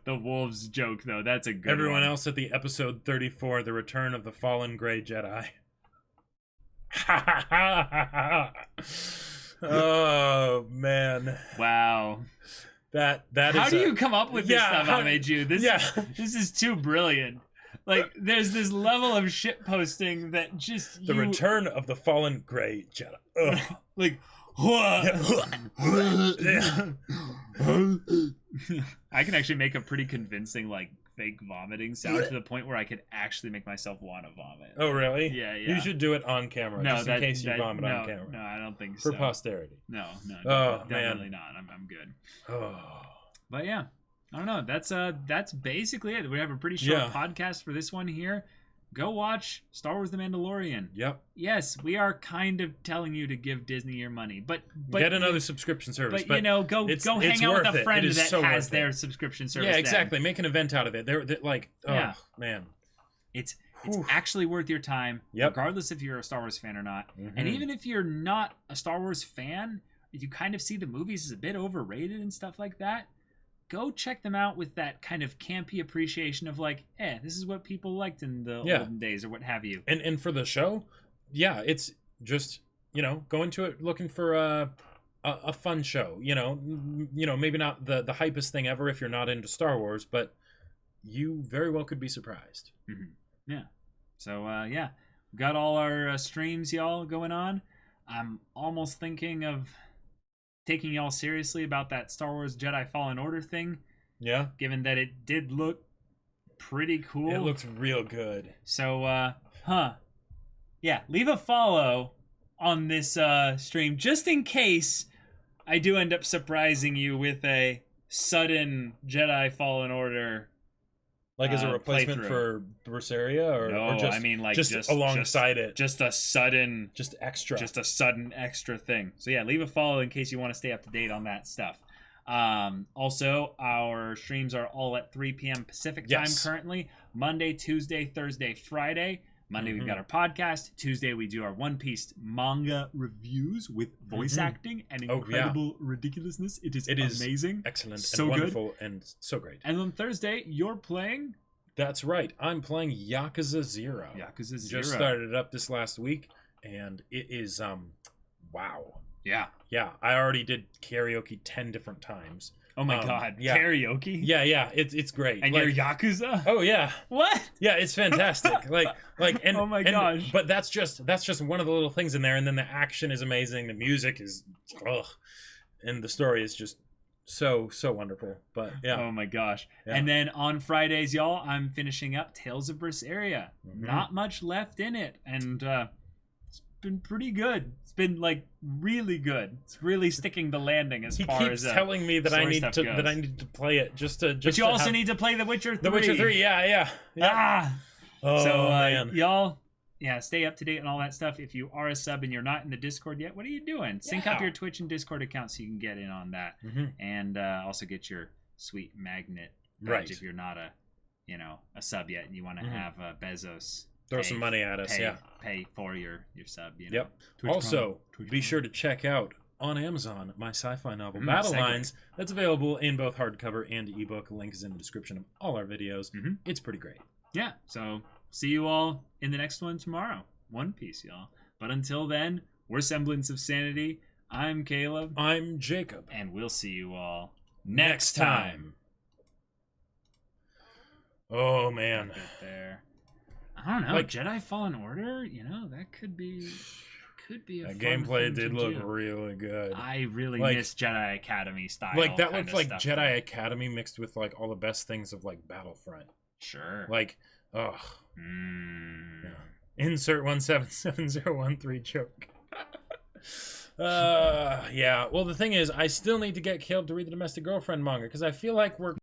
Speaker 1: The Wolves joke, though, that's a good
Speaker 2: Everyone
Speaker 1: one.
Speaker 2: else at the episode 34, The Return of the Fallen Grey Jedi. Oh man!
Speaker 1: Wow.
Speaker 2: That
Speaker 1: How do you come up with this stuff, Ameju? This is too brilliant. Like, there's this level of shit posting that just
Speaker 2: The Return of the Fallen Grey Jedi.
Speaker 1: Like, I can actually make a pretty convincing fake vomiting sound to the point where I could actually make myself want to vomit.
Speaker 2: Oh really?
Speaker 1: Yeah.
Speaker 2: You should do it on camera, just in case you vomit on camera.
Speaker 1: No, I don't think so.
Speaker 2: For posterity.
Speaker 1: No, definitely not. I'm good.
Speaker 2: Oh.
Speaker 1: But yeah, I don't know. That's basically it. We have a pretty short podcast for this one here. Go watch Star Wars: The Mandalorian.
Speaker 2: Yep.
Speaker 1: Yes, we are kind of telling you to give Disney your money, but
Speaker 2: get another subscription service.
Speaker 1: But go hang out with a friend that has their subscription service.
Speaker 2: Yeah, exactly. Make an event out of it. They're man,
Speaker 1: it's actually worth your time, regardless if you're a Star Wars fan or not. And even if you're not a Star Wars fan, you kind of see the movies as a bit overrated and stuff like that. Go check them out with that kind of campy appreciation of this is what people liked in the olden days or what have you.
Speaker 2: And for the show, it's just go into it looking for a fun show. Maybe not the hypest thing ever if you're not into Star Wars, but you very well could be surprised.
Speaker 1: Yeah. So we got all our streams y'all going on. I'm almost thinking of taking y'all seriously about that Star Wars Jedi Fallen Order thing.
Speaker 2: Yeah.
Speaker 1: Given that it did look pretty cool.
Speaker 2: It looks real good.
Speaker 1: So, leave a follow on this stream just in case I do end up surprising you with a sudden Jedi Fallen Order
Speaker 2: as a replacement for Berseria, or just alongside it.
Speaker 1: Just a sudden extra thing. So leave a follow in case you want to stay up to date on that stuff. Also, our streams are all at 3 p.m. Pacific time currently. Monday, Tuesday, Thursday, Friday. Monday we've got our podcast. Tuesday we do our One Piece manga reviews with voice acting and incredible ridiculousness. It is amazing,
Speaker 2: excellent,
Speaker 1: so
Speaker 2: and wonderful, and so great.
Speaker 1: And on Thursday you're playing
Speaker 2: That's right. I'm playing Yakuza 0.
Speaker 1: Yakuza 0.
Speaker 2: Just started it up this last week, and it is wow.
Speaker 1: Yeah.
Speaker 2: Yeah, I already did karaoke 10 different times.
Speaker 1: Oh my god,
Speaker 2: yeah.
Speaker 1: karaoke?
Speaker 2: Yeah, it's great.
Speaker 1: And you're Yakuza?
Speaker 2: Oh yeah.
Speaker 1: What?
Speaker 2: Yeah, it's fantastic. And
Speaker 1: oh my gosh.
Speaker 2: But that's just one of the little things in there, and then the action is amazing. The music is, and the story is just so wonderful. But yeah.
Speaker 1: Oh my gosh. Yeah. And then on Fridays, y'all, I'm finishing up Tales of Berseria. Not much left in it, and it's been pretty good. It's been like really good. It's really sticking the landing as far as
Speaker 2: he keeps telling me that I need to play it just to.
Speaker 1: But you also need to play The Witcher 3.
Speaker 2: The Witcher 3, yeah.
Speaker 1: Ah.
Speaker 2: Oh,
Speaker 1: so
Speaker 2: man.
Speaker 1: y'all, stay up to date on all that stuff. If you are a sub and you're not in the Discord yet, what are you doing? Sync up your Twitch and Discord account so you can get in on that, and also get your sweet magnet badge if you're not a sub yet and you want to have Bezos.
Speaker 2: Throw some money at us,
Speaker 1: pay for your sub.
Speaker 2: Yep. Also, be sure to check out on Amazon my sci-fi novel Battle Lines. That's available in both hardcover and ebook. Link is in the description of all our videos. It's pretty great.
Speaker 1: Yeah. So see you all in the next one tomorrow. One Piece, y'all. But until then, we're Semblance of Sanity. I'm Caleb.
Speaker 2: I'm Jacob.
Speaker 1: And we'll see you all next time.
Speaker 2: Oh man.
Speaker 1: There. I don't know. Like Jedi Fallen Order, that could be a
Speaker 2: that gameplay did look really good.
Speaker 1: I really miss Jedi Academy style.
Speaker 2: Like that looks like Jedi Academy mixed with like all the best things of like Battlefront.
Speaker 1: Sure.
Speaker 2: Like, ugh. Yeah. Insert 177013 joke. Yeah. Well, the thing is, I still need to get Caleb to read the Domestic Girlfriend manga because I feel like we're